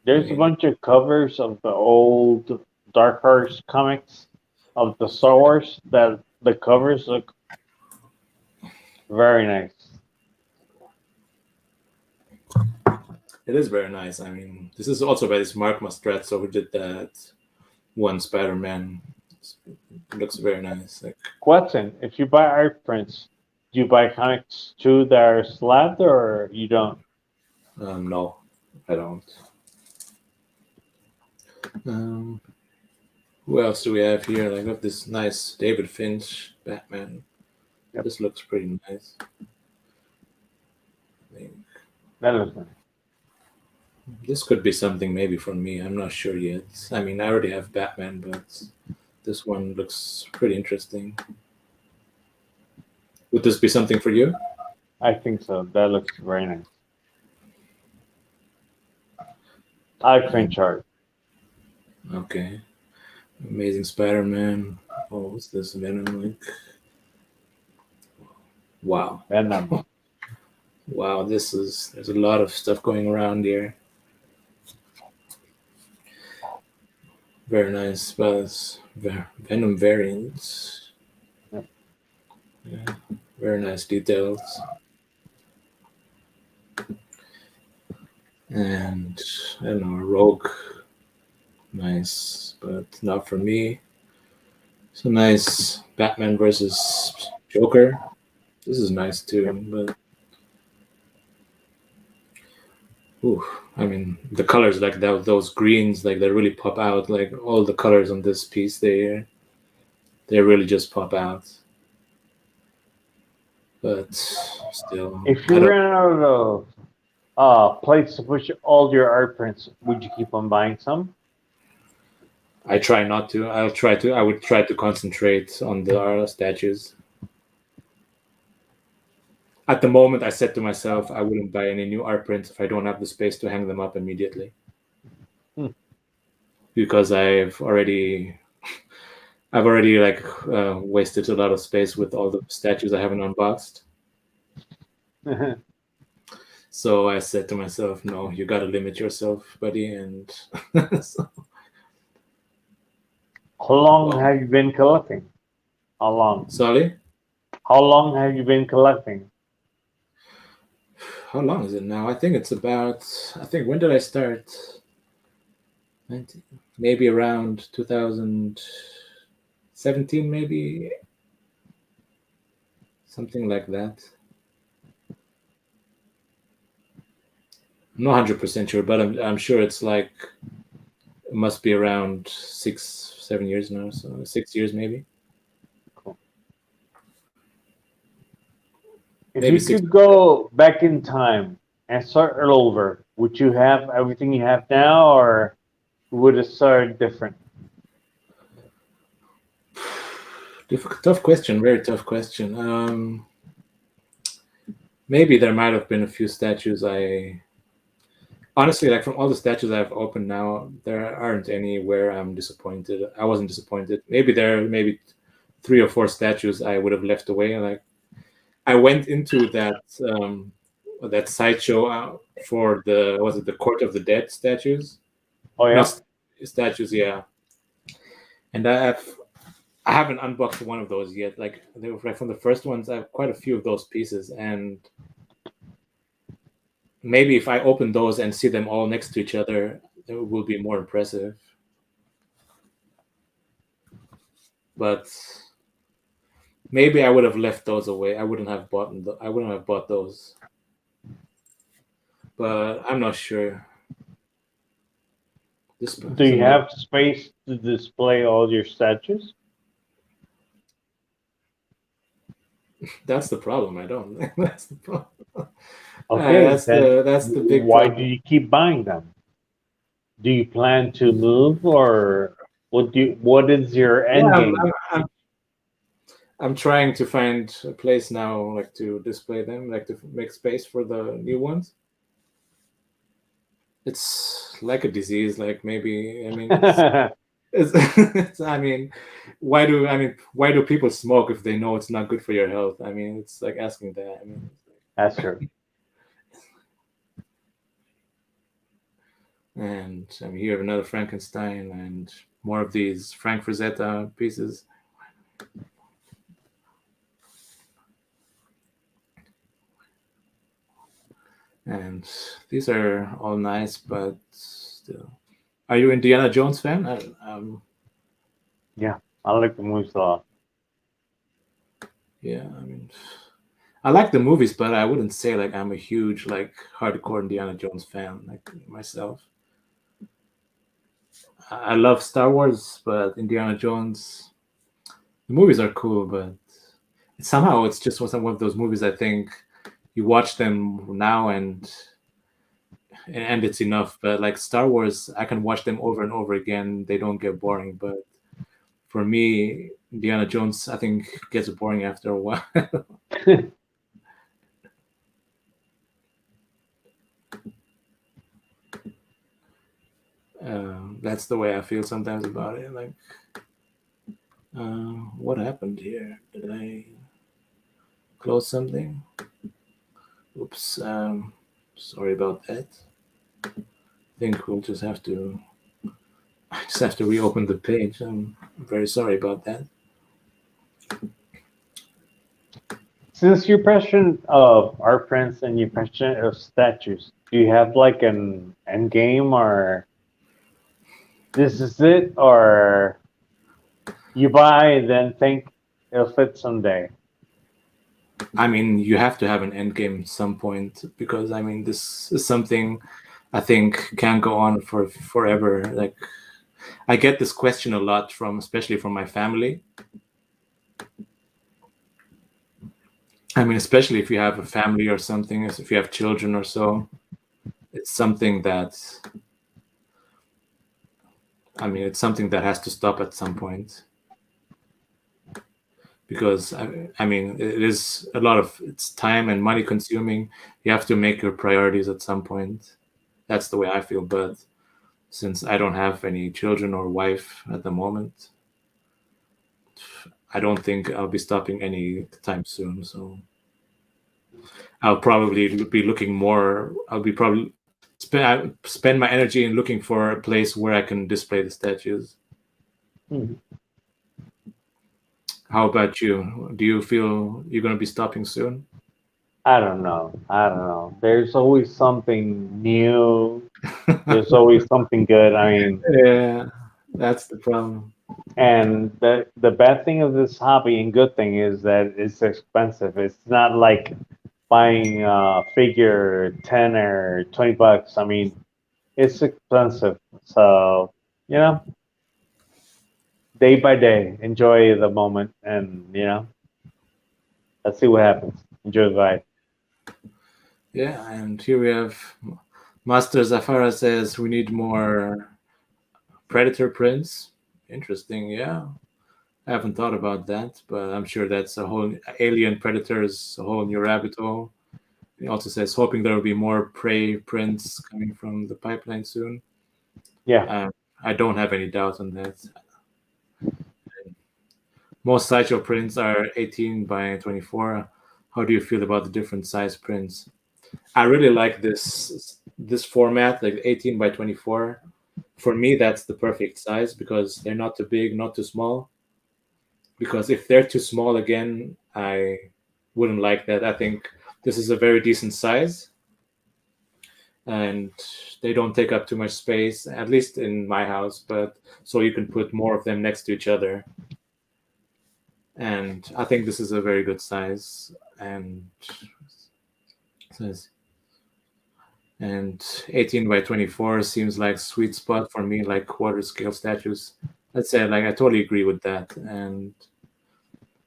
There's a mean, bunch of covers of the old Dark Horse comics of the Star Wars that the covers look very nice. it is very nice. I mean, this is also by this Mark Mastrazzo who did that one Spider-Man. It looks very nice. Like, Question: if you buy art prints, do you buy comics too that are slabbed, or you don't? no, I don't. Um, who else do we have here? Like, we have this nice David Finch Batman. Yep. This looks pretty nice. I mean, That looks nice. this could be something maybe for me. I'm not sure yet. I mean, I already have Batman, but this one looks pretty interesting. Would this be something for you? I think so. That looks very nice. I print art. Okay. Amazing Spider-Man. Oh, what's this Venom like? Wow. Venom. Wow, there's a lot of stuff going around here. Very nice, but Venom variants. Yep. Yeah, very nice details. And I don't know, Rogue. Nice, but not for me. So nice Batman versus Joker. This is nice too, Yep. but ooh, I mean the colors like that, those greens, like they really pop out. Like all the colors on this piece, they really just pop out. But still, If I you don't. ran out of plates to push all your art prints, would you keep on buying some? I try not to. I'll try to. I would try to concentrate on the statues. At the moment, I said to myself, I wouldn't buy any new art prints if I don't have the space to hang them up immediately. Hmm. because I've already like wasted a lot of space with all the statues I haven't unboxed. So I said to myself, no, you got to limit yourself, buddy. And so, How long well, have you been collecting? How long? sorry, How long have you been collecting? how long is it now? I think it's about, I think, when did I start? 19, maybe around 2017, maybe something like that. I'm not 100% sure, but I'm sure it's like, it must be around 6, 7 years now. So 6 years, maybe. Cool. If Maybe you six. could go back in time and start all over, would you have everything you have now, or would it start different? Tough question, very tough question. Maybe there might have been a few statues I honestly, like, from all the statues I've opened now, there aren't any where I'm disappointed. I wasn't disappointed. Maybe there are maybe 3 or 4 statues I would have left away. Like, I went into that sideshow for the, was it the Court of the Dead statues? Oh No, yeah. statues, yeah. And I haven't unboxed one of those yet. Like, they were like from the first ones. I have quite a few of those pieces, and maybe if I open those and see them all next to each other, it will be more impressive. But maybe I would have left those away. I wouldn't have bought those. But I'm not sure. This Do you some other, have space to display all your statues? that's the problem. I don't. That's the problem. Okay, then That's the big why do problem. you keep buying them? Do you plan to move, or what is your Yeah, end game? I'm trying to find a place now, like, to display them, like to make space for the new ones. It's like a disease. Like, maybe, I mean, it's, I mean, why do people smoke if they know it's not good for your health? I mean, it's like asking that. I mean, That's true. and I mean, you have another Frankenstein and more of these Frank Frazetta pieces. And these are all nice, but still. Are you Indiana Jones fan? Yeah, I like the movies a lot. Yeah, I mean, I like the movies, but I wouldn't say like I'm a huge, like, hardcore Indiana Jones fan like myself. I love Star Wars, but Indiana Jones, the movies are cool, but somehow it's just one of those movies. I think you watch them now and it's enough. But like Star Wars, I can watch them over and over again. They don't get boring. But for me, Indiana Jones, I think, gets boring after a while. That's the way I feel sometimes about it. Like, what happened here? Did I close something? Oops. Sorry about that. I think we'll just have to. I just have to reopen the page. I'm very sorry about that. Since you're passionate of art prints and you're passionate of statues, do you have like an end game, or this is it, or you buy then think it'll fit someday? I mean, you have to have an end game at some point, because I mean, this is something I think can't go on for forever. Like, I get this question a lot from, especially from my family. I mean, especially if you have a family or something, if you have children or so, it's something that, I mean, it's something that has to stop at some point, because I mean, it is a lot of, it's time and money consuming. You have to make your priorities at some point. That's the way I feel. But since I don't have any children or wife at the moment. I don't think I'll be stopping any time soon. So I'll probably be looking more. I'll be probably spend my energy in looking for a place where I can display the statues. Mhm. How about you? Do you feel you're going to be stopping soon? I don't know. I don't know. There's always something new. There's always something good. I mean, Yeah, that's the problem. and the bad thing of this hobby and good thing is that it's expensive. It's not like buying a figure 10 or 20 bucks. I mean, it's expensive. So, you know, day by day, enjoy the moment and, let's see what happens. Enjoy the ride. Yeah, and here we have Master Zafara says we need more predator prints. Interesting, yeah. I haven't thought about that, but I'm sure that's a whole alien predators, a whole new rabbit hole. He also says hoping there will be more prey prints coming from the pipeline soon. Yeah, Uh, I don't have any doubt on that. Most sideshow prints are 18 by 24. How do you feel about the different size prints? I really like this format, like 18 by 24. For me, that's the perfect size because they're not too big, not too small. Because if they're too small again, I wouldn't like that. I think this is a very decent size and they don't take up too much space, at least in my house, but so you can put more of them next to each other. And I think this is a very good size. And says and 18 by 24 seems like sweet spot for me, like quarter scale statues. Let's say like I totally agree with that. And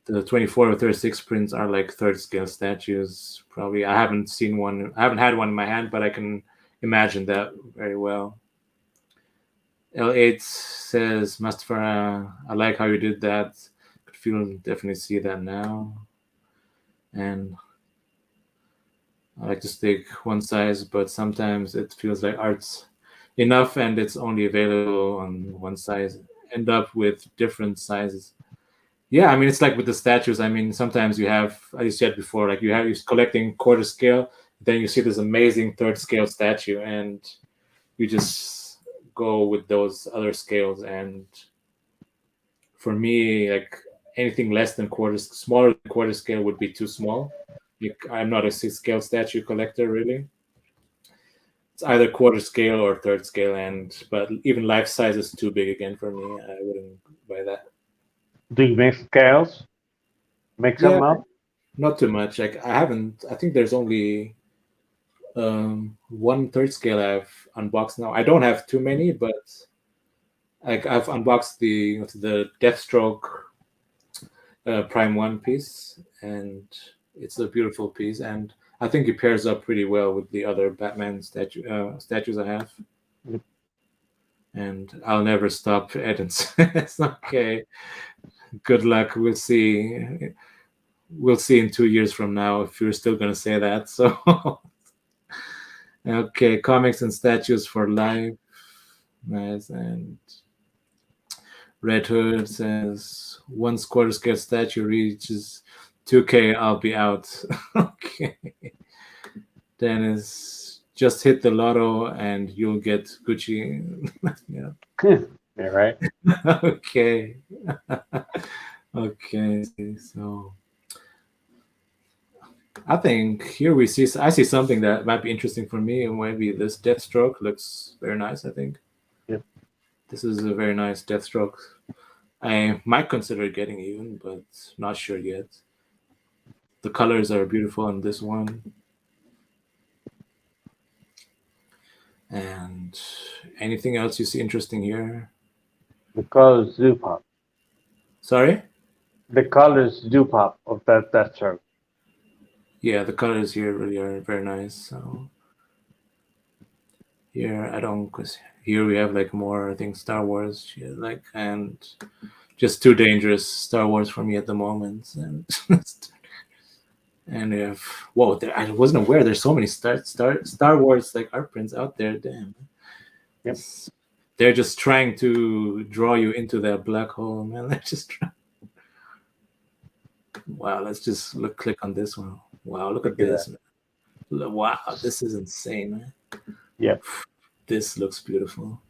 the 24 or 36 prints are like third scale statues. Probably I haven't seen one. I haven't had one in my hand, but I can imagine that very well. L8 says, Mustafara, I like how you did that. Could feel definitely see that now. And I like to stick one size, but sometimes it feels like art's enough and it's only available on one size. End up with different sizes. Yeah, I mean it's like with the statues. I mean sometimes you have, as you said before, like you're collecting quarter scale, then you see this amazing third scale statue, and you just go with those other scales. And for me, like anything less than smaller than quarter scale would be too small. Like, I'm not a six scale statue collector really. It's either quarter scale or third scale, and but even life size is too big again for me. I wouldn't buy that. do you mix scales? Mix Yeah, them up? not too much. Like I haven't. I think there's only one third scale I've unboxed now. I don't have too many, but like I've unboxed the Deathstroke Prime One piece, and it's a beautiful piece, and I think it pairs up pretty well with the other Batman statues I have. And I'll never stop Edens. It's okay. Good luck. We'll see. We'll see in 2 years from now if you're still gonna say that. So okay, comics and statues for life. Nice. And Red Hood says once quarter scale statue reaches 2K, I'll be out. Okay. Dennis, just hit the lotto and you'll get Gucci. Yeah. Yeah, right. Okay. Okay. So I think here I see something that might be interesting for me, and maybe this Deathstroke looks very nice. I think Yep. this is a very nice Deathstroke. I might consider getting even, but not sure yet. The colors are beautiful on this one. And anything else you see interesting here? The colors do pop. Sorry? The colors do pop of that shirt. Yeah, the colors here really are very nice. So here I don't, cause here we have like more, I think, Star Wars, yeah, like, and just too dangerous Star Wars for me at the moment. And and if whoa, I wasn't aware there's so many Star Wars like art prints out there. Damn. Yep. They're just trying to draw you into that black hole, man. They're just trying. Wow, let's just click on this one. Wow, look at Look at this, that. man. Wow, this is insane, man. Yep. This looks beautiful.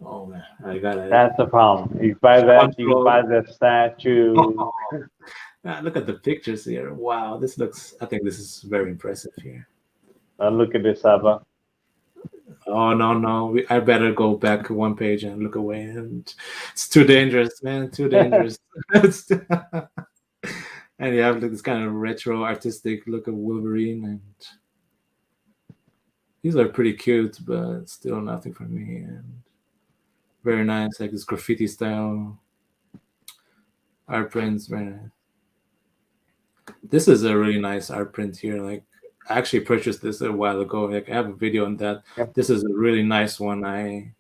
Oh man, I gotta That's the problem. You buy that, you buy control. the statue. Look at the pictures here. Wow, this looks. I think this is very impressive here. Look at this, Abba. Oh no, no, I better go back one page and look away. And it's too dangerous, man. Too dangerous. And you have like this kind of retro artistic look of Wolverine, and these are pretty cute, but still nothing for me. And very nice, like this graffiti style art prints. Very nice. This is a really nice art print here. Like I actually purchased this a while ago. Like I have a video on that. Yep. This is a really nice one. I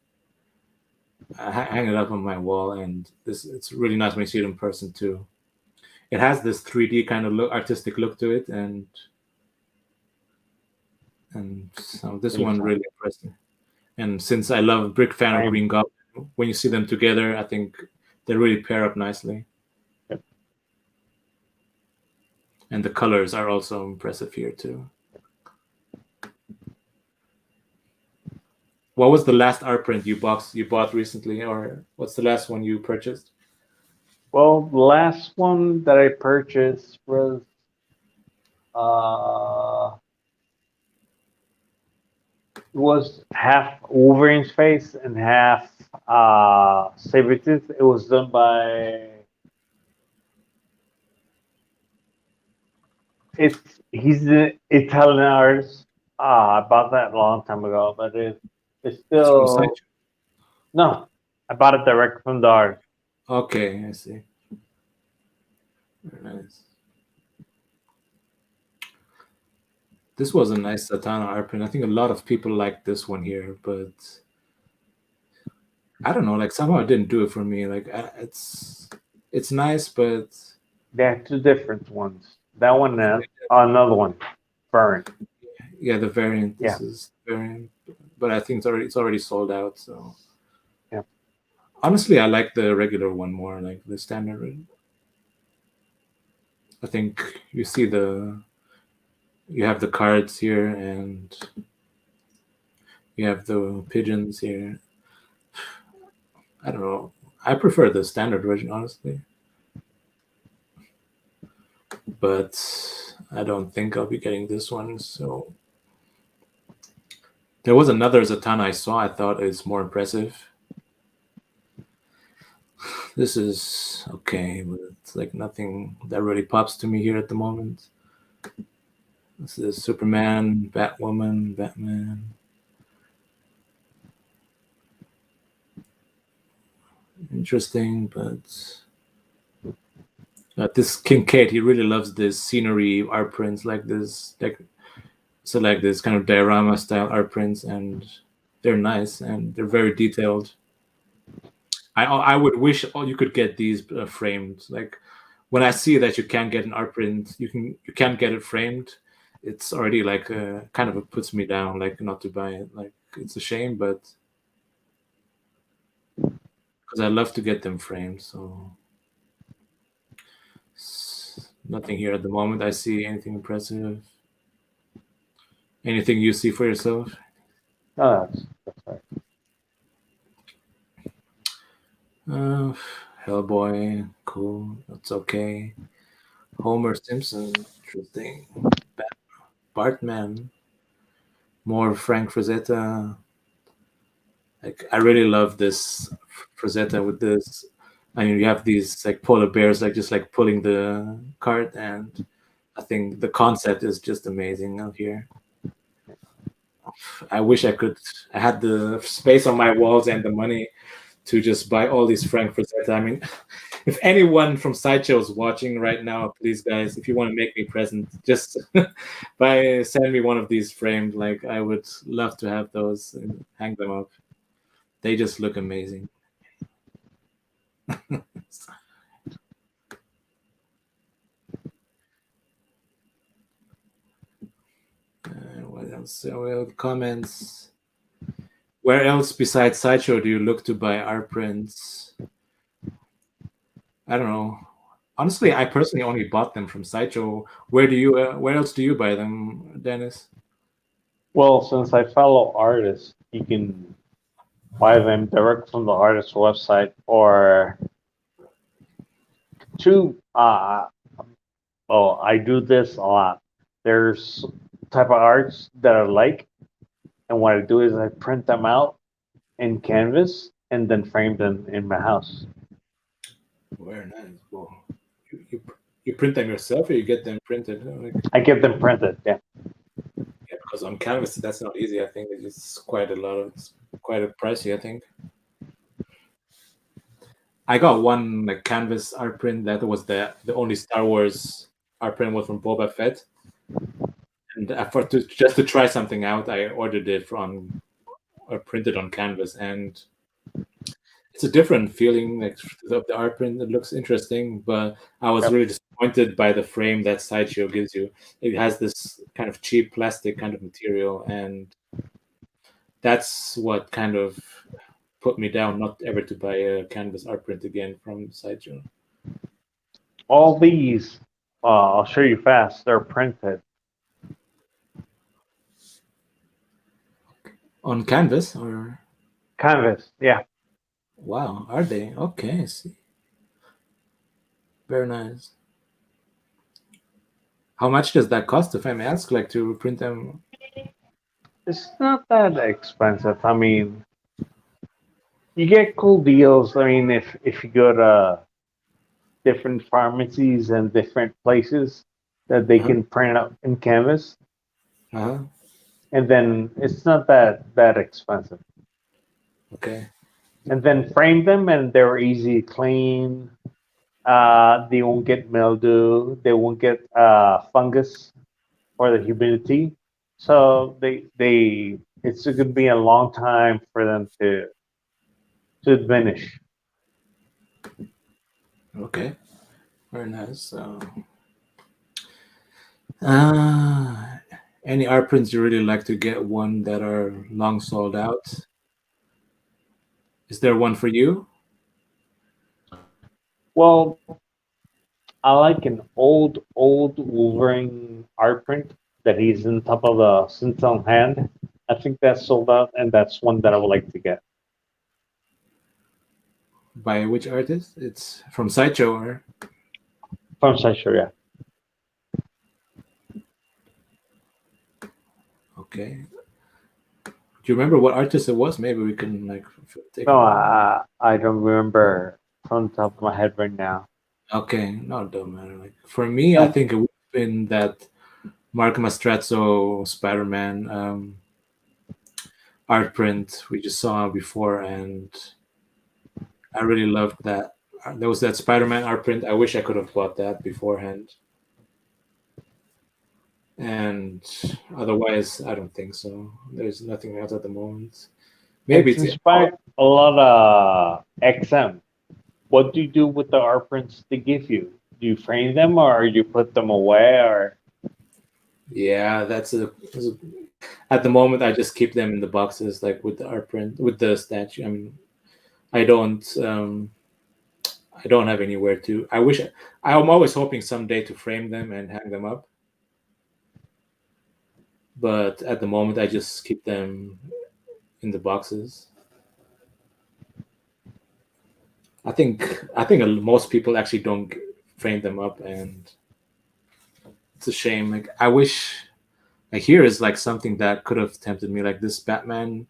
hang it up on my wall, and it's really nice when you see it in person too. It has this 3D kind of look, artistic look to it, and so this one really impressed me. And since I love big fan of Green Goblin, when you see them together, I think they really pair up nicely. Yep. And the colors are also impressive here too. What was the last art print you bought recently, or what's the last one you purchased? Well, the last one that I purchased was it was half Wolverine's face and half Sabretooth. It was done by he's the Italian artist. I bought that a long time ago, but it's It's from still Sideshow. no. I bought it direct from the artist. Okay, I see. Very nice. This was a nice Satana art print. I think a lot of people like this one here, but I don't know. Like somehow it didn't do it for me. Like it's nice, but They have two different ones. That one and another one, Burn. yeah, the variant. Yeah. This is variant, but I think it's already sold out. So Yeah. honestly, I like the regular one more, like the standard. I think you see you have the cards here, and you have the pigeons here. I don't know. I prefer the standard version, honestly. But I don't think I'll be getting this one. So there was another Zatanna I saw. I thought it's more impressive. This is okay, but it's like nothing that really pops to me here at the moment. This is Superman, Batwoman, Batman. Interesting, but this Kincaid, he really loves this scenery art prints like this, like this kind of diorama style art prints, and they're nice and they're very detailed. I would wish you could get these framed. Like when I see that you can't get an art print, you can't get it framed. It's already like kind of puts me down, like not to buy it. Like it's a shame, but because I love to get them framed. So nothing here at the moment. I see anything impressive. Anything you see for yourself? Oh, that's right. Hellboy, cool. That's okay. Homer Simpson, interesting. Bartman, more Frank Frazetta. Like I really love this Frazetta with this. I mean, you have these like polar bears, like just like pulling the cart, and I think the concept is just amazing out here. I wish I had the space on my walls and the money to just buy all these Frank Frazetta. I mean, if anyone from Sideshow is watching right now, please guys, if you want to make me present, just send me one of these framed. Like I would love to have those and hang them up. They just look amazing. What else? So we have comments. Where else besides Sideshow do you look to buy art prints? I don't know. Honestly, I personally only bought them from Sideshow. Where else do you buy them, Dennis? Well, since I follow artists, you can buy them direct from the artist's website or to oh, I do this a lot. There's type of arts that I like, and what I do is I print them out in canvas and then frame them in my house. Very nice. Well, you, you, you print them yourself or you get them printed? Like, I get them printed. Yeah. yeah, because on canvas that's not easy. I think it's quite a lot of it's quite a pricey. I think I got one like canvas art print that was the only Star Wars art print was from Boba Fett, and just to try something out, I ordered it from or printed on canvas, and it's a different feeling like of the art print. It looks interesting, but I was Yep. really disappointed by the frame that Sideshow gives you. It has this kind of cheap plastic kind of material, and that's what kind of put me down not ever to buy a canvas art print again from Sideshow. All these, I'll show you fast. They're printed On canvas or canvas. Yeah. wow, are they? Okay, I see. Very nice. How much does that cost if I may ask, like to print them? It's not that expensive. I mean, you get cool deals. I mean, if you go to different pharmacies and different places that they Uh-huh. can print out in canvas, Uh-huh. and then it's not that expensive. Okay. And then frame them, and they're easy to clean. They won't get mildew. They won't get fungus or the humidity. So they it's going to be a long time for them to diminish. Okay. Very nice. Uh, any art prints you really like to get one that are long sold out? Is there one for you? Well, I like an old Wolverine art print that he's in top of a Sinton hand. I think that's sold out, and that's one that I would like to get By which artist? It's from Sideshow or from Sideshow. okay. Do you remember what artist it was? Maybe we can like take a No, look. I don't remember from the top of my head right now. Okay, no, it don't matter. Like for me, I Um, think it would have been that Mark Mastrazzo Spider-Man art print we just saw before, and I really loved that. There was that Spider-Man art print. I wish I could have bought that beforehand. And otherwise, I don't think so. There's nothing else at the moment. Maybe it's it's inspired a lot of XM. What do you do with the art prints they give you? Do you frame them or you put them away or yeah. At the moment. I just keep them in the boxes, like with the art print, with the statue. I mean, I don't. I don't have anywhere to. I'm always hoping someday to frame them and hang them up, but at the moment, I just keep them in the boxes. I think most people actually don't frame them up, and it's a shame. Like I wish. Like here is like something that could have tempted me, like this Batman,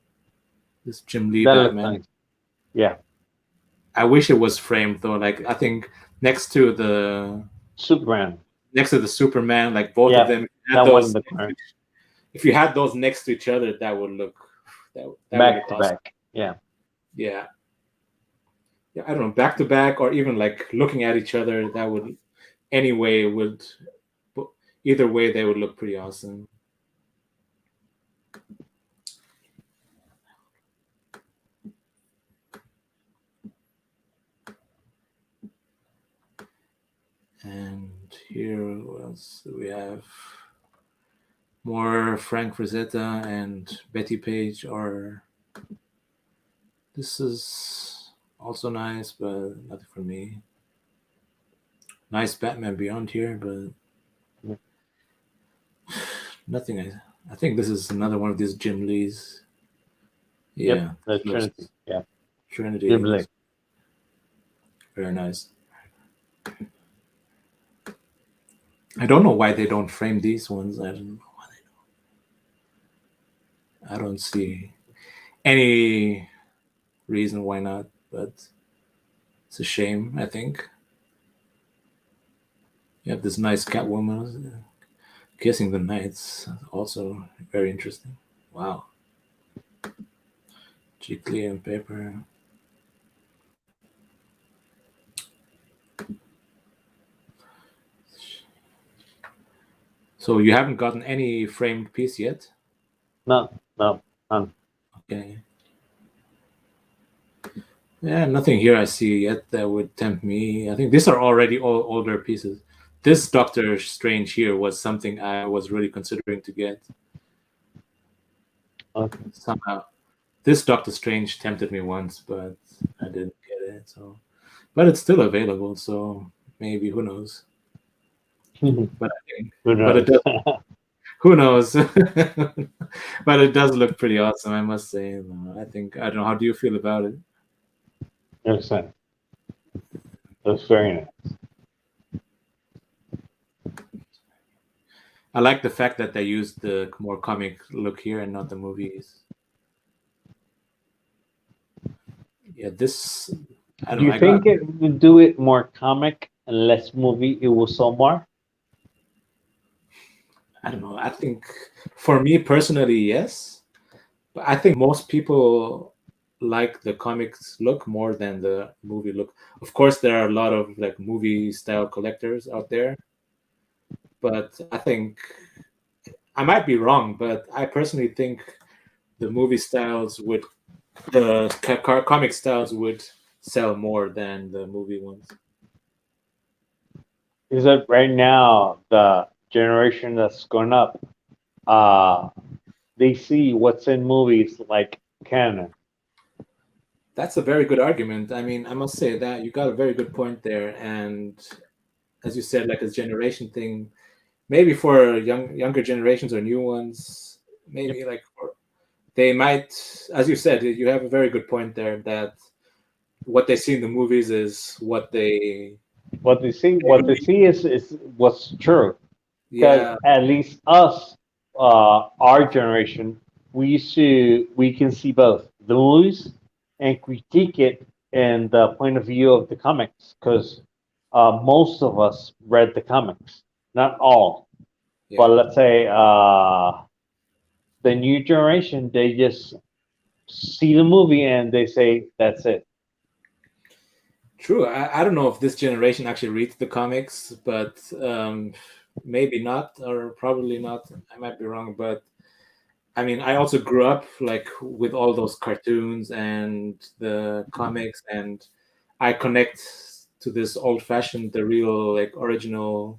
this Jim Lee that looks Batman. nice? Yeah, I wish it was framed though. Like I think next to the Superman. next to the Superman, like both of Yeah, them had that one in those. the corner, If you had those next to each other, that would back look to awesome. back. Yeah, Yeah, yeah. I don't know, back to back or even like looking at each other. That would anyway would either way they would look pretty awesome. And here, what else do we have? More Frank Frazetta and Betty Page are This is also nice, but nothing for me. Nice Batman Beyond here, but nothing. I think this is another one of these Jim Lee's. Yep, Yeah, the this looks Trinity. Yeah, Trinity Jubilee. looks very nice. I don't know why they don't frame these ones. I don't know why I don't see any reason why not, but it's a shame, I think. You have this nice Catwoman kissing the knights, also very interesting. Wow. Cheekly and paper. So you haven't gotten any framed piece yet? No, no, none. Okay. Yeah, nothing here I see yet that would tempt me. I think these are already all older pieces. This Doctor Strange here was something I was really considering to get. Okay. Somehow, this Doctor Strange tempted me once, but I didn't get it. So, but it's still available. So maybe who knows? Who But I think, but it knows? does. Who knows? But it does look pretty awesome, I must say. I think I don't know. How do you feel about it? Makes sense. That's very nice. I like the fact that they used the more comic look here and not the movies. Yeah, this I don't Do know. you I got think it would do it more comic and less movie? It will sell more. I don't know. I think for me personally, yes. But I think most people like the comics look more than the movie look. Of course, there are a lot of like movie style collectors out there, but I think I might be wrong, but I personally think the movie styles would the comic styles would sell more than the movie ones. Is that right now the generation that's grown up? Uh, they see what's in movies like canon. That's a very good argument. I mean, I must say that you got a very good point there, and as you said, like a generation thing, maybe for younger generations or new ones, Yep. maybe like they might, as you said, you have a very good point there that what they see in the movies is what they What they see is what's true. Because yeah, at least us, our generation, we can see both the movies and critique it in the point of view of the comics. Because most of us read the comics, not all, but yeah. let's say the new generation, they just see the movie and they say that's it. True. I don't know if this generation actually reads the comics, but maybe not, or probably not. I might be wrong, but I mean, I also grew up like with all those cartoons and the comics, and I connect to this old-fashioned, the real like original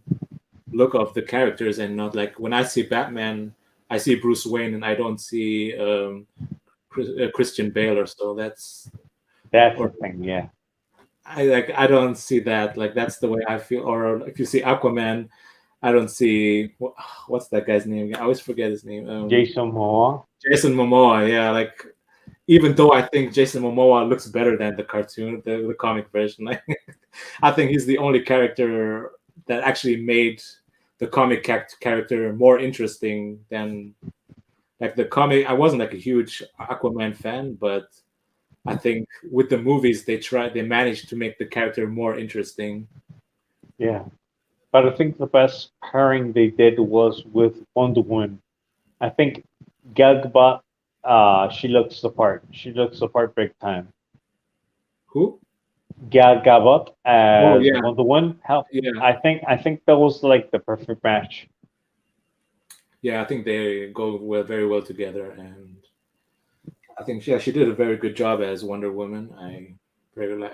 look of the characters, and not like when I see Batman, I see Bruce Wayne, and I don't see Christian Bale or so. That's That's the or thing, yeah. I don't see that. Like that's the way I feel. Or if you see Aquaman, I don't see what's that guy's name? I always forget his name. Jason Momoa. Jason Momoa. Yeah, like even though I think Jason Momoa looks better than the cartoon, the comic version, like, I think he's the only character that actually made the comic character more interesting than like the comic. I wasn't like a huge Aquaman fan, but I think with the movies they managed to make the character more interesting. Yeah. But I think the best pairing they did was with Wonder Woman. I think Gal Gadot, she looks the part. She looks the part big time. Who? Gal Gadot Oh as yeah, Wonder Woman. Hell, yeah, I think that was like the perfect match. yeah. I think they go very well together, and I think yeah, she did a very good job as Wonder Woman. I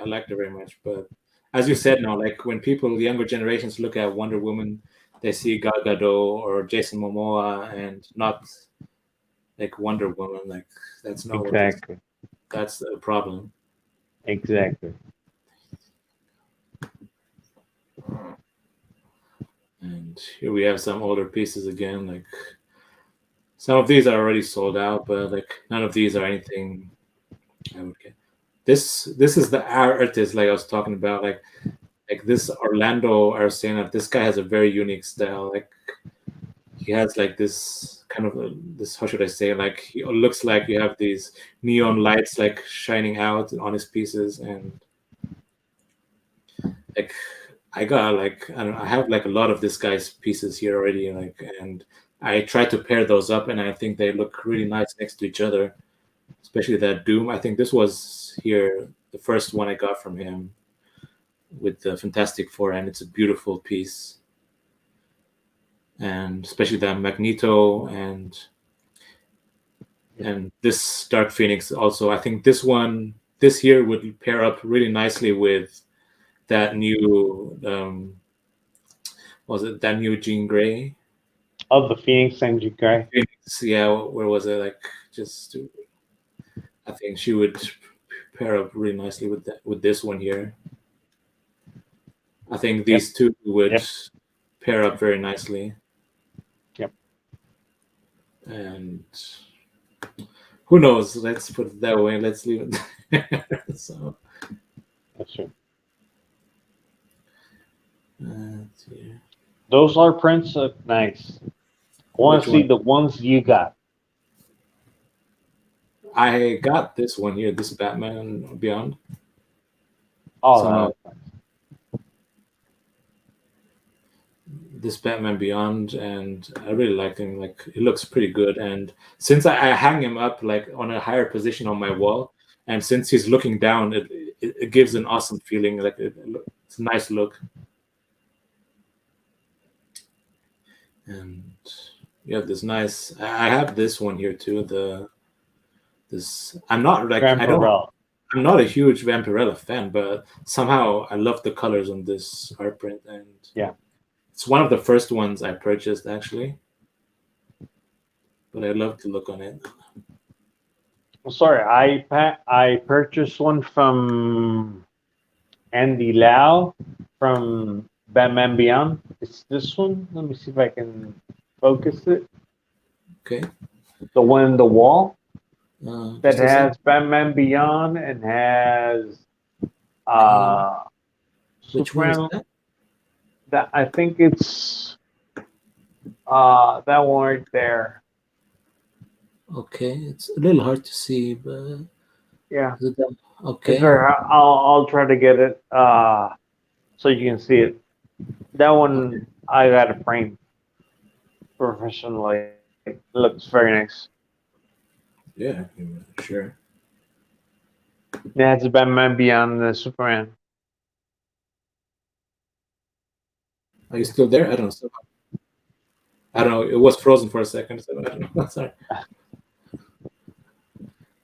liked her very much. But as you said now, like when people, the younger generations, look at Wonder Woman, they see Gal Gadot or Jason Momoa, and not like Wonder Woman. Like that's not what they see. Exactly. that's a problem. Exactly. And here we have some older pieces again. Like some of these are already sold out, but like none of these are anything I would get. This is the artist like I was talking about. Like this Orlando Arcena. This guy has a very unique style. Like he has like this kind of this, how should I say, like he looks like you have these neon lights like shining out on his pieces, and like I got like I don't know, I have like a lot of this guy's pieces here already, like, and I try to pair those up, and I think they look really nice next to each other, especially that Doom. I think this was here the first one I got from him with the Fantastic Four, and it's a beautiful piece, and especially that Magneto and this Dark Phoenix also. I think this one this here would pair up really nicely with that new was it that new Jean Grey? Of the Phoenix and guy. Phoenix, yeah, where was it? Like just I think she would pair up really nicely with that with this one here. I think Yep. these two would Yep. pair up very nicely. Yep. And who knows? Let's put it that way. Let's leave it there. So That's true. let's see. Those are prints look nice. I want Which to see one? the ones you got. I got this one here, this Batman Beyond. Oh, Somehow that, this Batman Beyond, and I really like him. Like he looks pretty good, and since I hang him up like on a higher position on my wall, and since he's looking down, it gives an awesome feeling. Like it's a nice look, and you have this nice. I have this one here too. The this I'm not like I don't. Vampirella. I'm not a huge Vampirella fan, but somehow I love the colors on this art print, and Yeah. it's one of the first ones I purchased actually. But I love the look on it. Sorry, I purchased one from Andy Lau from Batman Beyond. It's this one. Let me see if I can focus it. Okay. The one in the wall that Just a sec. has Batman Beyond and has Uh, uh which one is Superman. that? That I think it's that one right there. Okay, it's a little hard to see, but Yeah. is it that? It's Okay. there. I'll try to get it so you can see it. That Okay. one I got a frame professionally. It looks very nice. Yeah, sure. Yeah, it's Batman Beyond the Superman. Are you still there? I don't know. I don't know. It was frozen for a second, so I don't know. Sorry.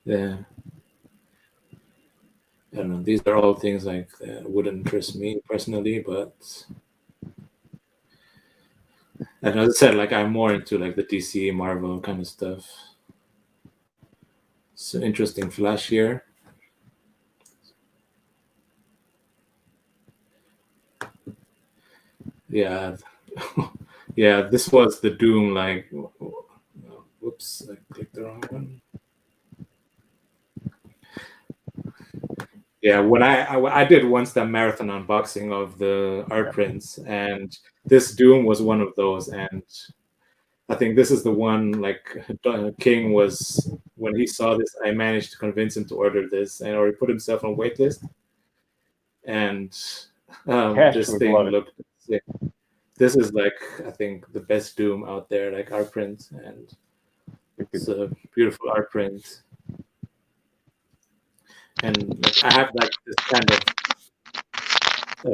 Yeah, I don't know. These are all things like that wouldn't interest me personally, but and as I said, like I'm more into like the DC, Marvel kind of stuff. So interesting flash here. Yeah, yeah. This was the Doom. Like, whoops, I clicked the wrong one. Yeah, when I did once that marathon unboxing of the art prints, and this Doom was one of those, and I think this is the one like King was when he saw this. I managed to convince him to order this, and or he put himself on waitlist, and Cash this was thing loaded. looked sick. This is like I think the best Doom out there, like art print, and it's a beautiful art print. And like I have like this kind of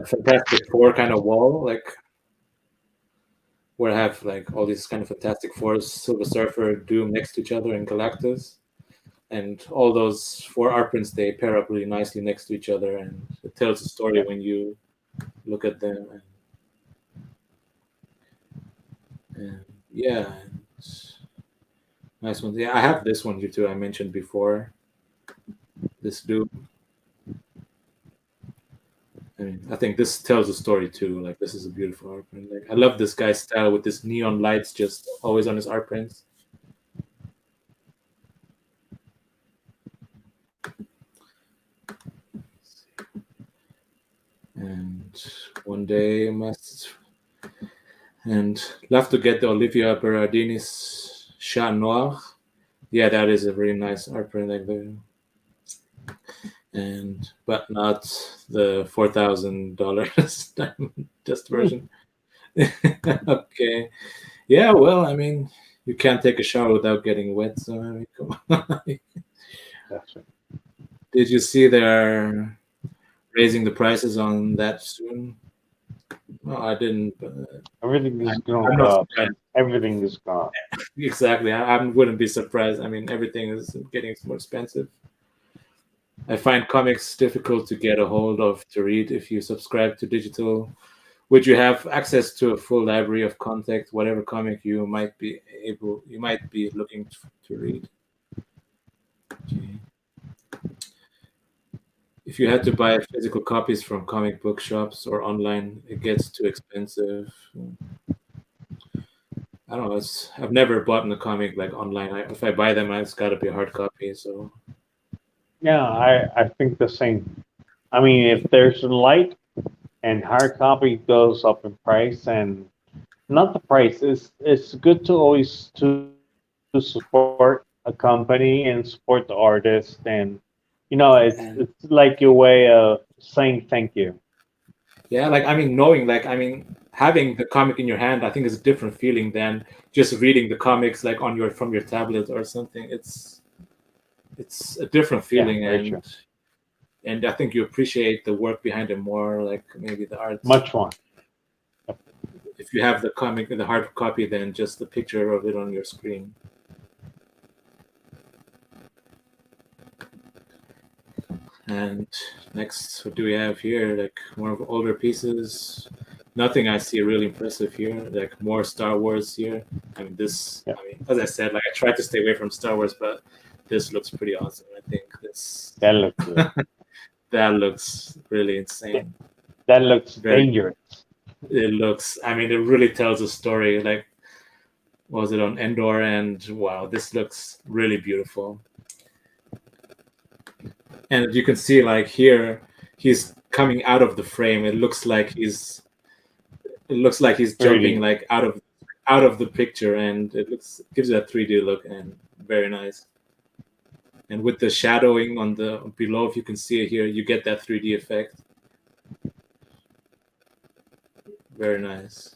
Fantastic Four kind of wall, like where I have like all these kind of Fantastic Fours, Silver Surfer, Doom next to each other, and Galactus, and all those four art prints they pair up really nicely next to each other, and it tells a story Yeah. when you look at them. And yeah, nice ones. Yeah, I have this one here too. I mentioned before. This dude. I mean, I think this tells a story too. Like this is a beautiful art print. Like I love this guy's style with this neon lights just always on his art prints. And one day must and love to get the Olivia Berardini's Chat Noir. Yeah, that is a very nice art print like there. And but not the $4,000 diamond dust version. Okay. Yeah, well, I mean, you can't take a shower without getting wet, so I mean, come on. That's it. Did you see they're raising the prices on that soon? No, I didn't. But Everything is going I'm to not go up. surprised. Everything is gone. Exactly. I wouldn't be surprised. I mean, everything is getting more expensive. I find comics difficult to get a hold of to read if you subscribe to digital. Would you have access to a full library of content, whatever comic you might be looking to read? Okay. If you had to buy physical copies from comic book shops or online, it gets too expensive. I don't know. I've never bought a comic like online. If I buy them, it's got to be a hard copy. So Yeah, I think the same. I mean, if there's a light and hard copy goes up in price, and not the price, it's good to always to support a company and support the artist, and and it's like your way of saying thank you. yeah, like I mean, having the comic in your hand, I think is a different feeling than just reading the comics like on your from your tablet or something. It's a different Yeah, feeling, very true. and I think you appreciate the work behind it more, like maybe the art. Much more. If you have the comic in the hard copy than just the picture of it on your screen. And next, what do we have here? Like more of older pieces. Nothing I see really impressive here. Like more Star Wars here. I mean, this. Yeah, I mean, as I said, like I tried to stay away from Star Wars, but this looks pretty awesome. I think this that looks good. that looks really insane. That looks Very. dangerous. It looks. I mean, it really tells a story. Like, was it on Endor? And wow, this looks really beautiful. And you can see, like here, he's coming out of the frame. It looks like he's jumping 3D. like out of the picture, and gives you a 3D look and very nice. And with the shadowing on the below, if you can see it here, you get that 3D effect. Very nice.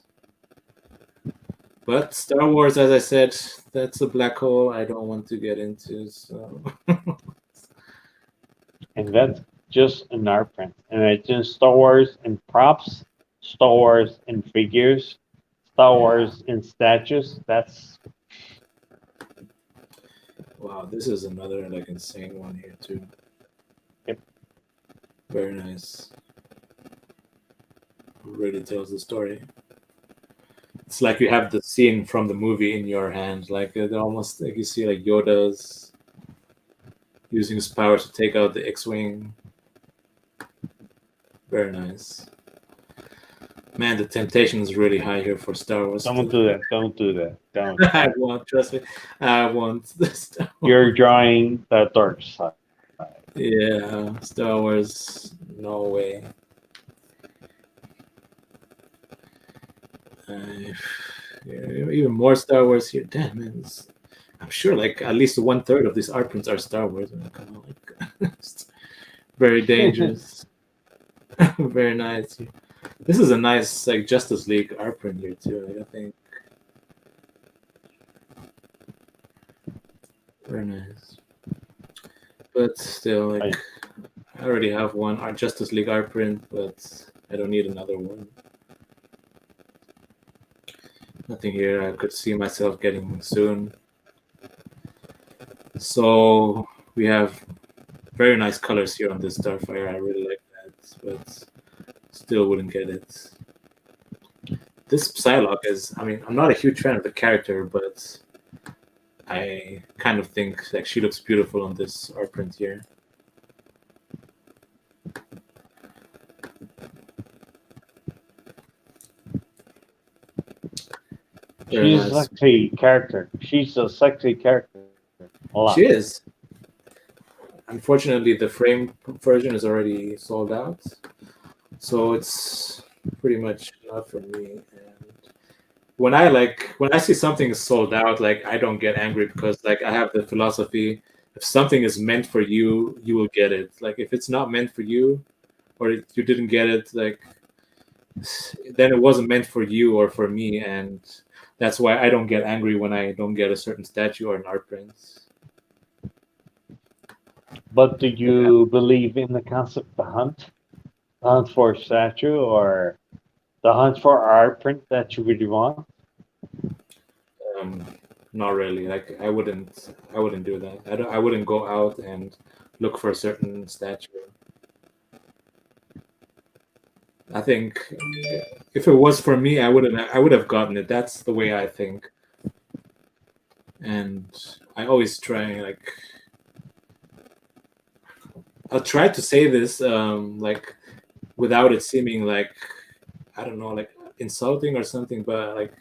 But Star Wars, as I said, that's a black hole I don't want to get into. So And that's just an art print. And it's just Star Wars in props, Star Wars in figures, Star yeah, Wars in statues. That's wow, this is another like insane one here too. yep. Very nice. Really tells the story. It's like you have the scene from the movie in your hand. Like it almost like you see like Yoda's using his powers to take out the X-wing. Very nice. Man, the temptation is really high here for Star Wars. Don't do that. Don't do that. Don't. I won't. Trust me. I want the Star You're Wars. drawing the dark side. Yeah, Star Wars. No way. Uh, yeah, even more Star Wars here. Damn, man. I'm sure like at least 1/3 of these art prints are Star Wars. Man. Come on, like, it's very dangerous. Very nice. This is a nice like Justice League art print here too. Like, I think very nice. But still, like I already have one art Justice League art print, but I don't need another one. Nothing here I could see myself getting soon. So we have very nice colors here on this Starfire. I really like that, but still wouldn't get it. This Psylocke is, I mean, I'm not a huge fan of the character, but I kind of think like she looks beautiful on this art print here. Very She's a nice. sexy character. She's a sexy character. A lot. She is. Unfortunately, the frame version is already sold out, so it's pretty much not for me. And when I see something is sold out, like I don't get angry because like I have the philosophy: if something is meant for you, you will get it. Like if it's not meant for you, or you didn't get it, like then it wasn't meant for you or for me, and that's why I don't get angry when I don't get a certain statue or an art print. But do Yeah. you believe in the concept the hunt? The hunt for a statue or the hunt for art print that you really want? Um, Not really. Like I wouldn't do that. I wouldn't go out and look for a certain statue. I think if it was for me, I would have gotten it. That's the way I think, and I always try like I'll try to say this like without it seeming like I don't know like insulting or something, but like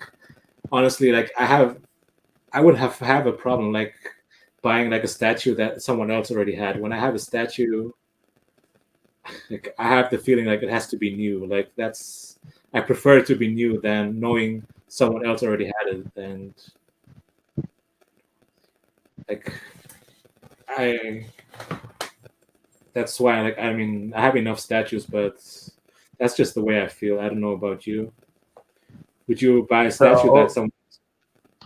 honestly, like I would have a problem like buying like a statue that someone else already had. When I have a statue, like I have the feeling like it has to be new. Like that's I prefer it to be new than knowing someone else already had it. And like I that's why like I mean I have enough statues, but that's just the way I feel. I don't know about you. Would you buy a It's the statue that some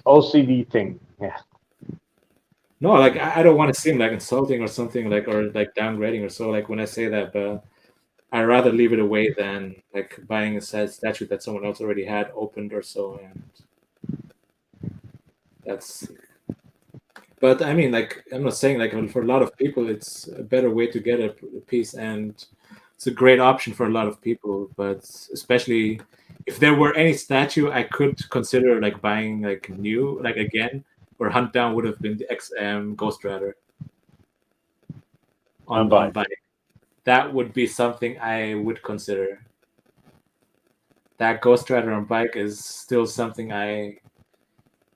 OCD thing. Yeah. no, like I don't want to seem like insulting or something like or like downgrading or so like when I say that, but I'd rather leave it away than like buying a statue that someone else already had opened or so. And that's, but I mean, like, I'm not saying like for a lot of people, it's a better way to get a piece and it's a great option for a lot of people. But especially if there were any statue I could consider like buying like new, like again, or hunt down would have been the XM Ghost Rider I'm on buying. bike. That would be something I would consider. That Ghost Rider on bike is still something I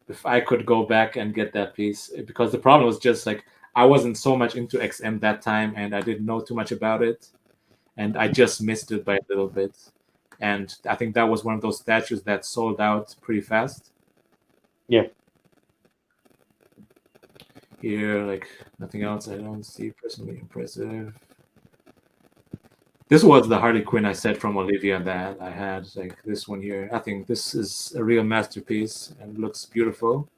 if I could go back and get that piece because the problem was just like I wasn't so much into XM that time and I didn't know too much about it and I just missed it by a little bit. And I think that was one of those statues that sold out pretty fast. Yeah. Here, like nothing else I don't see personally impressive. This was the Harley Quinn I said from Olivia that I had, like this one here. I think this is a real masterpiece and looks beautiful.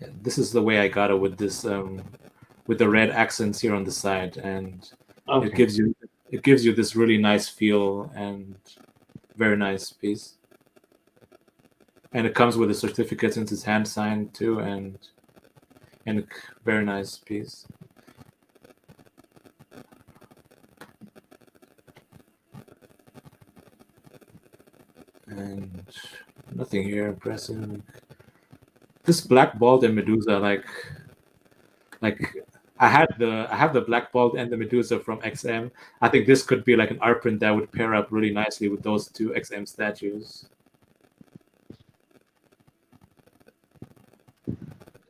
Yeah, this is the way I got it with the red accents here on the side, and it Okay. gives you it gives you this really nice feel and very nice piece. And it comes with a certificate since it's hand signed too, and a very nice piece. And nothing here impressive. This black bald and Medusa, like I have the black bald and the Medusa from XM. I think this could be like an art print that would pair up really nicely with those two XM statues.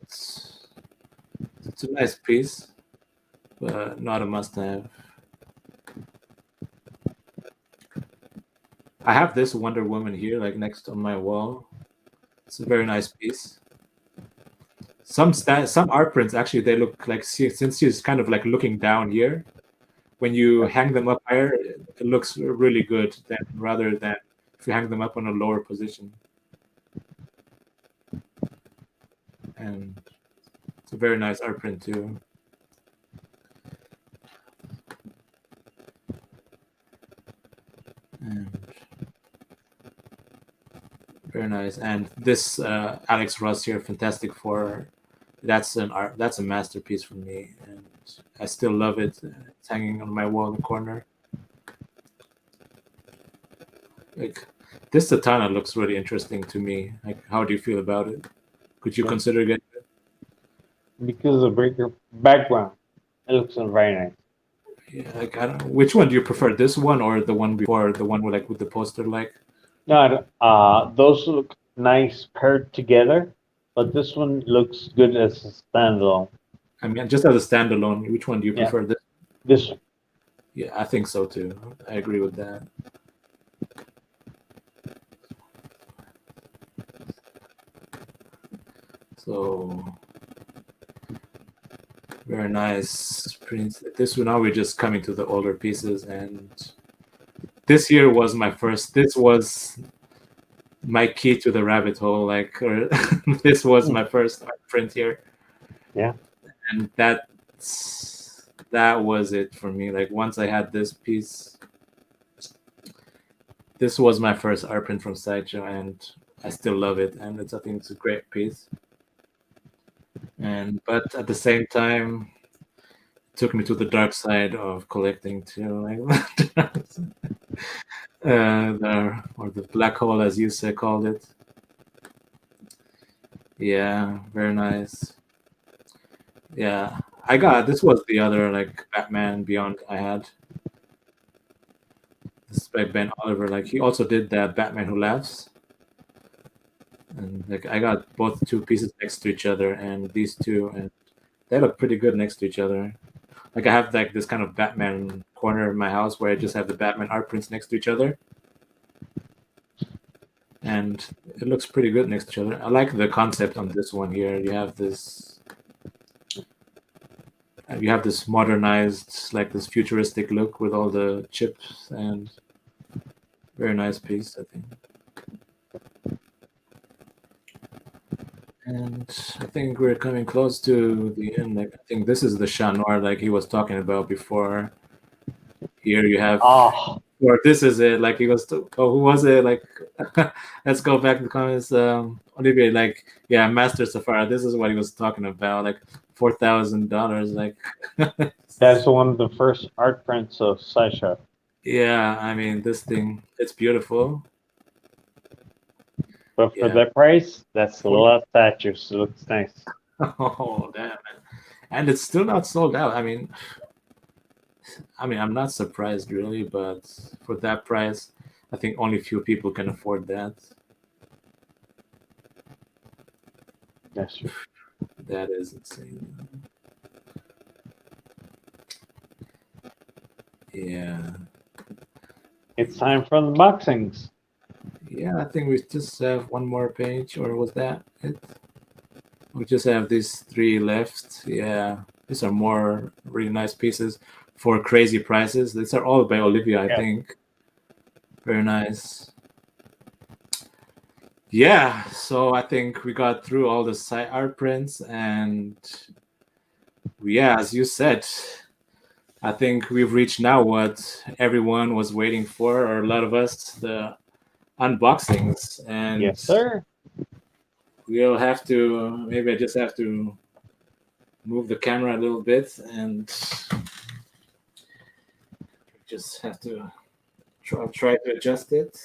It's it's a nice piece, but not a must-have. I have this Wonder Woman here, like next on my wall. It's a very nice piece. Some art prints actually they look like since she's kind of like looking down here. When you hang them up higher, it looks really good than rather than if you hang them up on a lower position. And it's a very nice art print too. And very nice. And this Alex Ross here, Fantastic Four, that's a masterpiece for me, and I still love it. It's hanging on my wall in the corner. Like this Satana looks really interesting to me. Like, how do you feel about it? Could you Yeah. consider getting it? Because of the breaker background, it looks very nice. Yeah, like I don't know. Which one do you prefer? This one or the one before? The one with like with the poster like? No, those look nice paired together, but this one looks good as a standalone. I mean, just as a standalone, which one do you Yeah, prefer? This? this one. Yeah, I think so too. I agree with that. So very nice prints. This one now we're just coming to the older pieces, and this year was my first. This was my key to the rabbit hole. Like, or this was Hmm, my first print here, yeah. and that was it for me. Like once I had this piece, this was my first art print from Sideshow, and I still love it. And I think it's a great piece. And but at the same time, it took me to the dark side of collecting too, like or the black hole, as you said, called it. Yeah, very nice. Yeah, I got this was the other like Batman Beyond I had. This is by Ben Oliver. Like he also did that Batman Who Laughs, and like I got both two pieces next to each other, and these two, and they look pretty good next to each other. Like I have like this kind of Batman corner in my house where I just have the Batman art prints next to each other, and it looks pretty good next to each other. I like the concept on this one here. You have this modernized, like this futuristic look with all the chips, and very nice piece, I think. And I think we're coming close to the end. Like I think this is the Chat Noir like he was talking about before. Here you have, Oh, or this is it. Like he was, oh, who was it? Like, let's go back to the comments. Olivier, like, yeah, Master Safari. This is what he was talking about. Like $4,000. Like, that's one of the first art prints of Sideshow. yeah. I mean, this thing, it's beautiful. But for Yeah. that price, that's a For, lot of statues. It looks nice. oh damn, man. And it's still not sold out. I'm not surprised really, but for that price, I think only few people can afford that. That's true. That is insane. Yeah. It's time for unboxings. Yeah, I think we just have one more page, or was that it? We just have these three left. Yeah, these are more really nice pieces for crazy prices. These are all by Olivia, I Yeah. think. Very nice. Yeah, so I think we got through all the side art prints, and yeah, as you said, I think we've reached now what everyone was waiting for, or a lot of us, the unboxings, and Yes, sir. we'll have to maybe I just have to move the camera a little bit and just have to try to adjust it.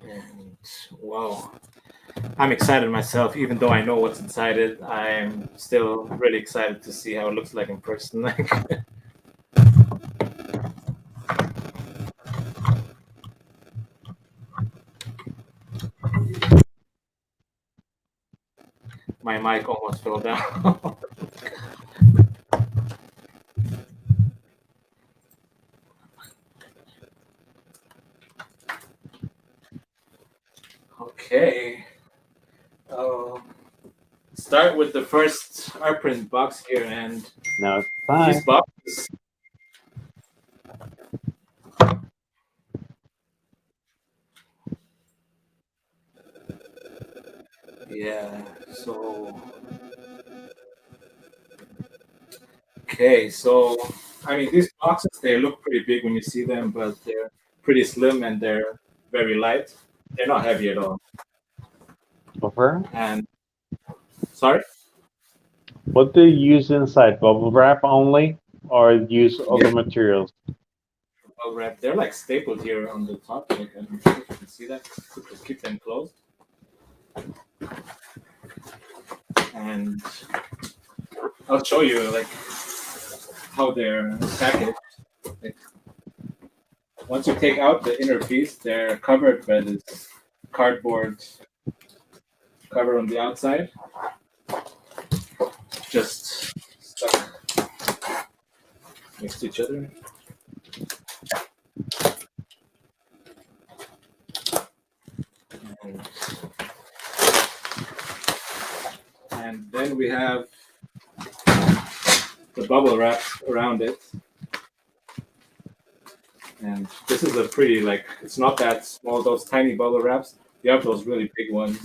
And wow, I'm excited myself, even though I know what's inside it. I'm still really excited to see how it looks like in person. My mic almost fell down. Okay. Uh, Start with the first art print box here, and Now it's these time. boxes. Yeah. So okay. So I mean, these boxes they look pretty big when you see them, but they're pretty slim and they're very light. They're not heavy at all. Over. And sorry. What do you use inside? Bubble wrap only, or use other Yeah. materials? Well wrapped. They're like stapled here on the top. Like, I don't know if you can see that. Just keep them closed. And I'll show you. Like how they're packaged. Like, once you take out the inner piece, they're covered by this cardboard cover on the outside, just stuck next to each other. And then we have the bubble wrap around it. And this is a pretty, like, it's not that small, those tiny bubble wraps. You have those really big ones.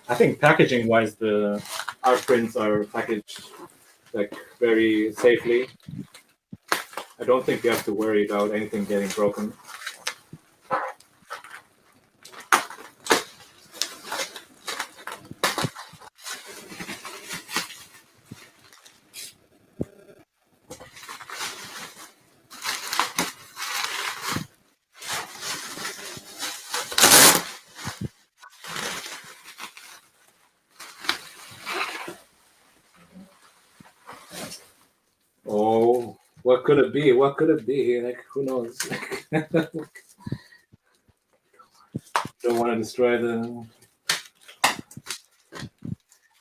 I think packaging wise, our prints are packaged like very safely. I don't think you have to worry about anything getting broken. Oh, what could it be? What could it be? Like, who knows? Don't want to destroy the.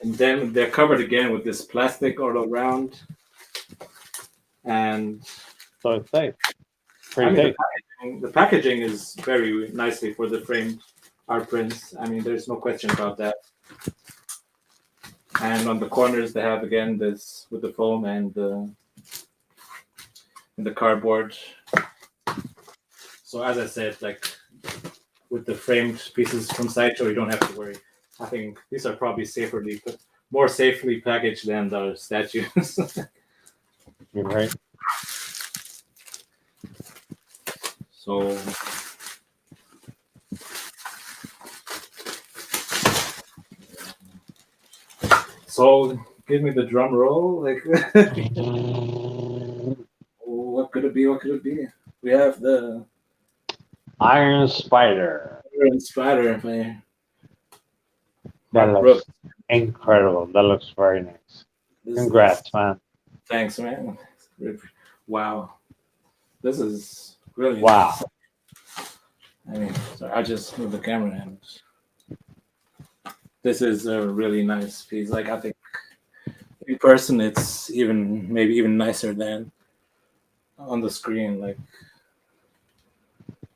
And then they're covered again with this plastic all around. And So it's safe. I Pretty mean, safe. the packaging is very nicely for the framed art prints. I mean, there's no question about that. And on the corners, they have again this with the foam and the cardboard. So as I said, like with the framed pieces from Sideshow, you don't have to worry. I think these are probably more safely packaged than the statues. You're right. So give me the drum roll. Like, what could it be? What could it be? We have the Iron Spider. Iron Spider by That Mark looks Brooks. incredible. That looks very nice. Congrats, man. Thanks, man. Wow. This is really Wow. nice. I mean, so I just moved the camera and this is a really nice piece. Like, I think in person it's maybe even nicer than on the screen. Like,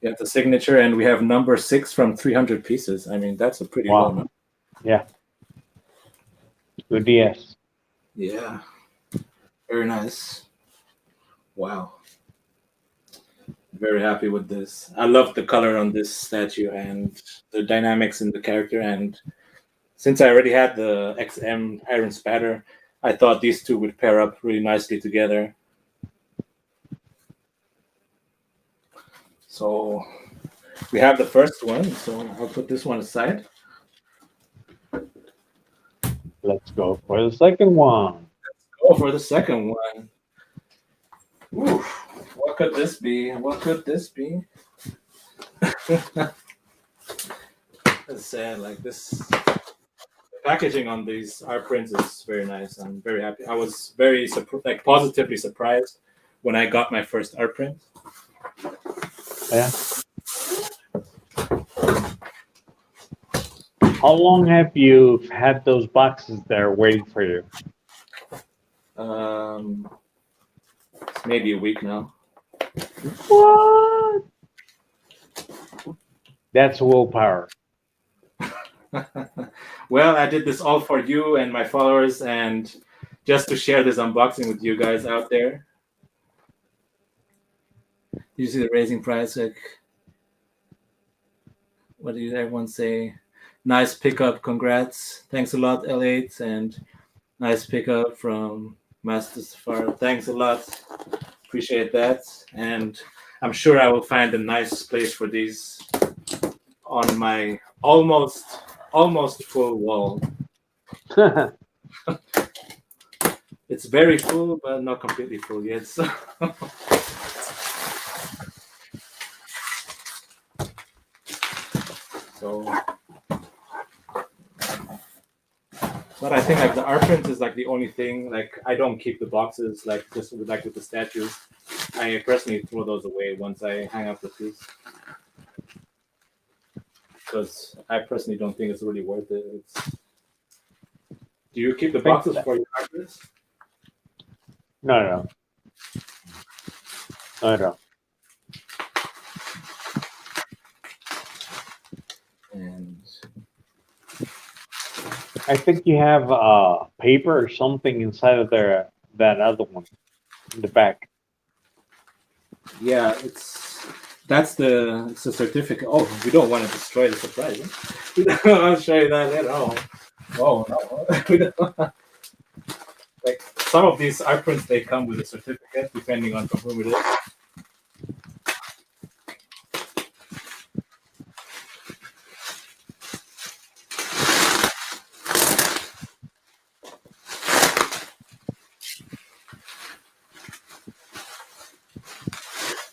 you have the signature and we have number 6 from 300 pieces. I mean, that's a pretty low number. Yeah. Good DS. Yeah. Very nice. Wow. Very happy with this. I love the color on this statue and the dynamics in the character. And since I already had the XM Iron Spatter, I thought these two would pair up really nicely together. So we have the first one. So I'll put this one aside. Let's go for the second one. Go for the second one. Ooh, what could this be? What could this be? It's sad. Like this, the packaging on these art prints is very nice. I'm very happy. I was very positively surprised when I got my first art print. Yeah. How long have you had those boxes there waiting for you? It's maybe a week now. What? That's willpower. Well, I did this all for you and my followers, and just to share this unboxing with you guys out there. You see the raising price? Like, what did everyone say? Nice pickup, congrats. Thanks a lot, L8, and nice pickup from Master Safari. Thanks a lot. Appreciate that. And I'm sure I will find a nice place for these on my almost full wall. It's very full, but not completely full yet. So But I think like the art print is like the only thing. Like I don't keep the boxes like just with the statues. I personally throw those away once I hang up the piece because I personally don't think it's really worth it. Do you keep the Think boxes that. for your art prints? No, no, no, no. And I think you have paper or something inside of there. That other one in the back. yeah, it's a certificate. Oh, we don't want to destroy the surprise. Huh? I'll show you that later. Oh no, we don't. Like some of these art prints, they come with a certificate depending on from whom it is.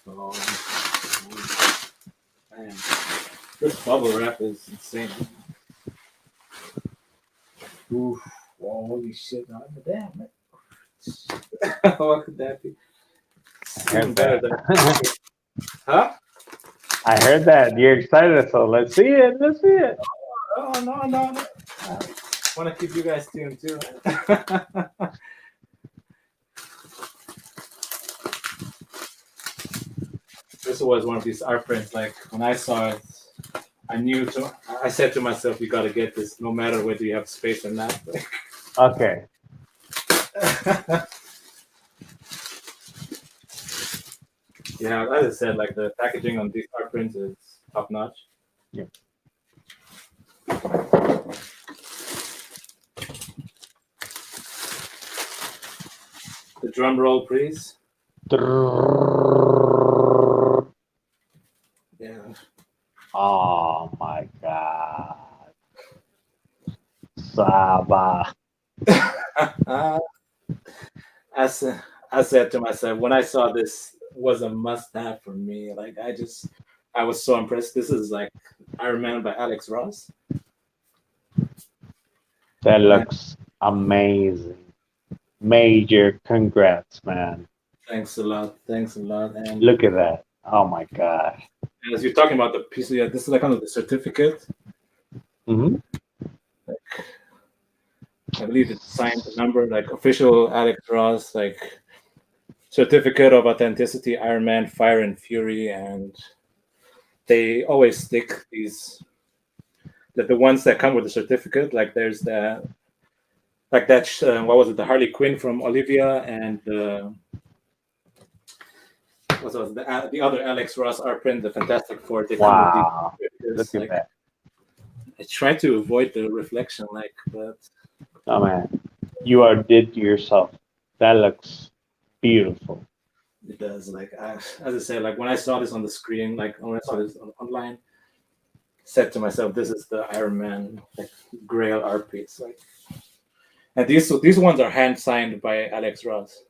Oh, man. This bubble wrap is insane. Oof. Holy shit, damn it. What could that be? I It's even heard better that. than huh? I heard that. You're excited, so let's see it. Let's see it. Oh no. I want to keep you guys tuned too. This was one of these art prints. Like when I saw it, I said to myself, you gotta get this no matter whether you have space or not. Okay. Yeah, as I said, like the packaging on these art prints is top notch. Yeah. The drum roll, please. Yeah. Oh my God. Saba. Uh, I said, I said to myself when I saw this was a must-have for me. Like I was so impressed. This is like Iron Man by Alex Ross. That Man, looks amazing. Major congrats, man. thanks a lot. Thanks a lot. And Look at that. Oh my God. as you're talking about the piece, yeah, this is like kind of the certificate. Hmm. I believe it's signed the number, like official Alex Ross, like certificate of authenticity, Iron Man, Fire and Fury, and they always stick these the ones that come with the certificate. Like there's the like that what was it, the Harley Quinn from Olivia, and what was the other Alex Ross art print, the Fantastic Four. They come with these Wow. Look certificates. at Like that. I try to avoid the reflection, like, but Oh man. You outdid yourself. That looks beautiful. it does. Like as I said, like when I saw this on the screen, like when I saw this online, said to myself, "This is the Iron Man like Grail art piece." Like, and these ones are hand signed by Alex Ross,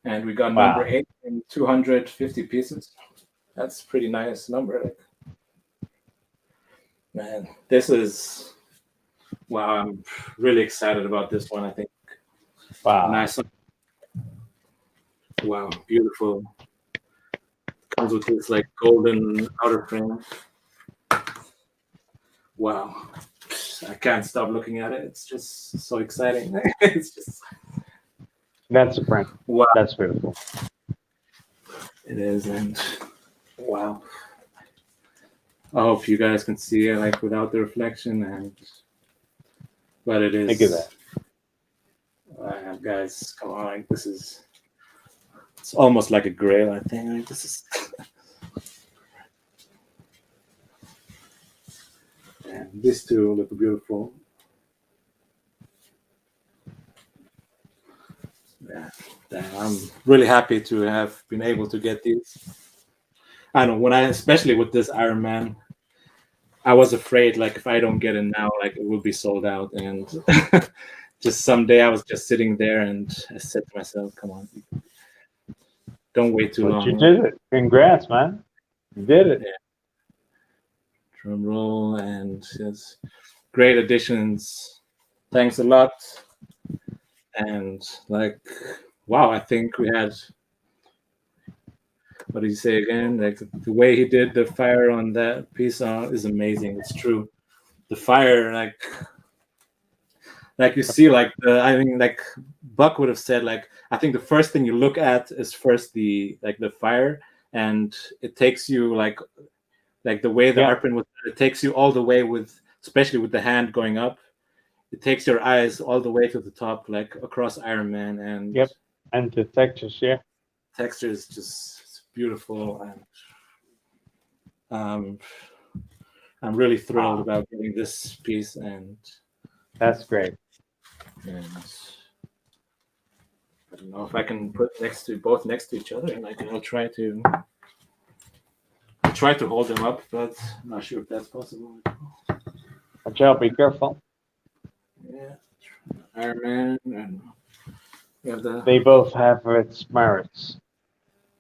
and we got number Wow. 8 in 250 pieces. That's pretty nice number. Like, man, this is wow. I'm really excited about this one. I think when I Wow. saw, wow, beautiful. Comes with this like golden outer frame. Wow. I can't stop looking at it. It's just so exciting. It's just That's a print. wow. That's beautiful. It is, and wow. I hope you guys can see it like without the reflection, and but it Look at is. that. Guys, come on! Like, this is. It's almost like a grail. I think like, this is. And these two look beautiful. Yeah, I'm really happy to have been able to get these. I don't know when I, especially with this Iron Man, I was afraid like if I don't get it now, like it will be sold out. And just someday I was just sitting there and I said to myself, "Come on, don't wait too But you long." did it. Congrats, man. You did it. Yeah, drum roll, and yes, great additions. Thanks a lot. And like, wow, I think we had, what did you say again? Like the way he did the fire on that piece is amazing. It's true. The fire, like you see, like I mean, like Buck would have said, like I think the first thing you look at is first the fire, and it takes you like the way the art print was. It takes you all the way with, especially with the hand going up. It takes your eyes all the way to the top, like across Iron Man, and and the textures, texture is just beautiful, and I'm really thrilled about getting this piece, and that's great. And I don't know if I can put both next to each other, and I'll try to hold them up, but I'm not sure if that's possible. Watch out! Be careful. Yeah, Iron Man, and they both have its merits.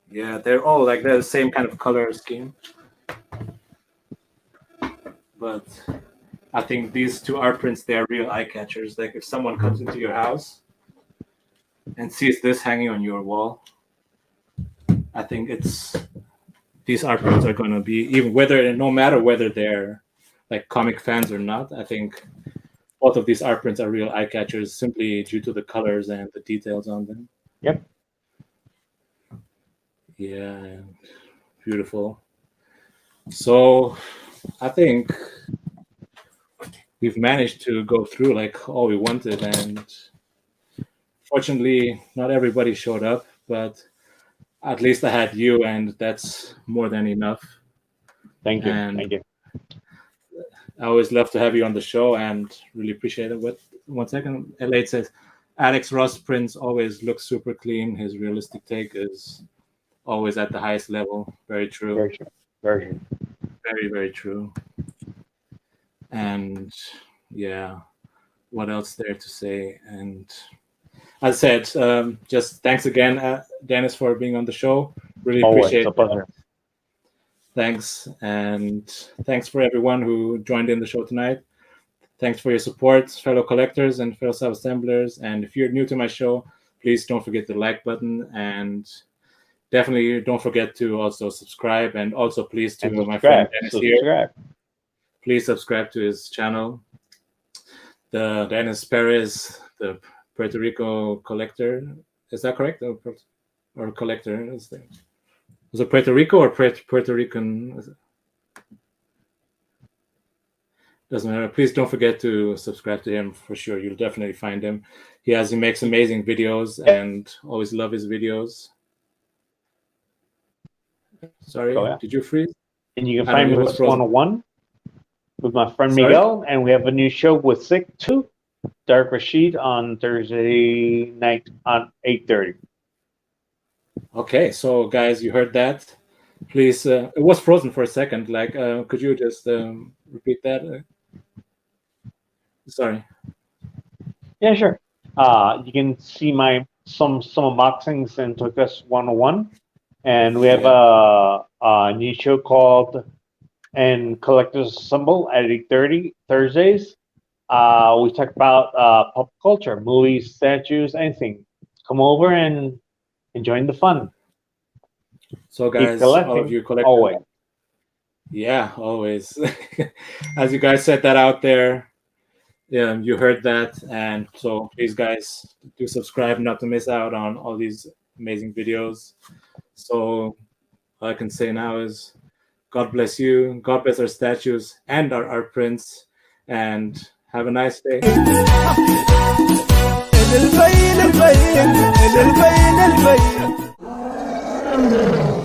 Yeah, they're all like the same kind of color scheme, but I think these two art prints, they are real eye catchers. Like if someone comes into your house and sees this hanging on your wall, I think these art prints are going to be, no matter whether they're like comic fans or not, I think both of these art prints are real eye catchers simply due to the colors and the details on them. Yep. Yeah, beautiful. So I think we've managed to go through like all we wanted, and fortunately not everybody showed up, but at least I had you, and that's more than enough. Thank you. Thank you. I always love to have you on the show and really appreciate it. But 1 second, Elate says Alex Ross prints always look super clean. His realistic take is always at the highest level. Very true. Very true. Very true. Very, very true. And yeah, what else there to say? And as I said, just thanks again, Dennis, for being on the show. Really appreciate it. Thanks. And thanks for everyone who joined in the show tonight. Thanks for your support, fellow collectors and fellow Sabassemblers. And if you're new to my show, please don't forget the like button, and definitely don't forget to also subscribe, and also please to my friend Dennis here. Please subscribe to his channel, the Dennis Perez, the Puerto Rico collector. Is that correct? Or collector? Was it Puerto Rico or Puerto Rican? Doesn't matter. Please don't forget to subscribe to him for sure. You'll definitely find him. He makes amazing videos, and always love his videos. Sorry, did you freeze? And you can find me with 101 with my friend Miguel, and we have a new show with Sick 2, Dark Rashid, on Thursday night on 8:30. Okay, so guys, you heard that. Please, it was frozen for a second. Like, could you just repeat that? Sorry. Yeah, sure. You can see some unboxings in Tokus 101, and we have a new show called "And Collectors Assemble" at 8:30 Thursdays. We talk about pop culture, movies, statues, anything. Come over and join the fun. So guys, all of you collectors, always. Yeah, always. As you guys said that out there, yeah, you heard that, and so please, guys, do subscribe not to miss out on all these amazing videos. So all I can say now is, God bless you, God bless our statues and our art prints, and have a nice day. البين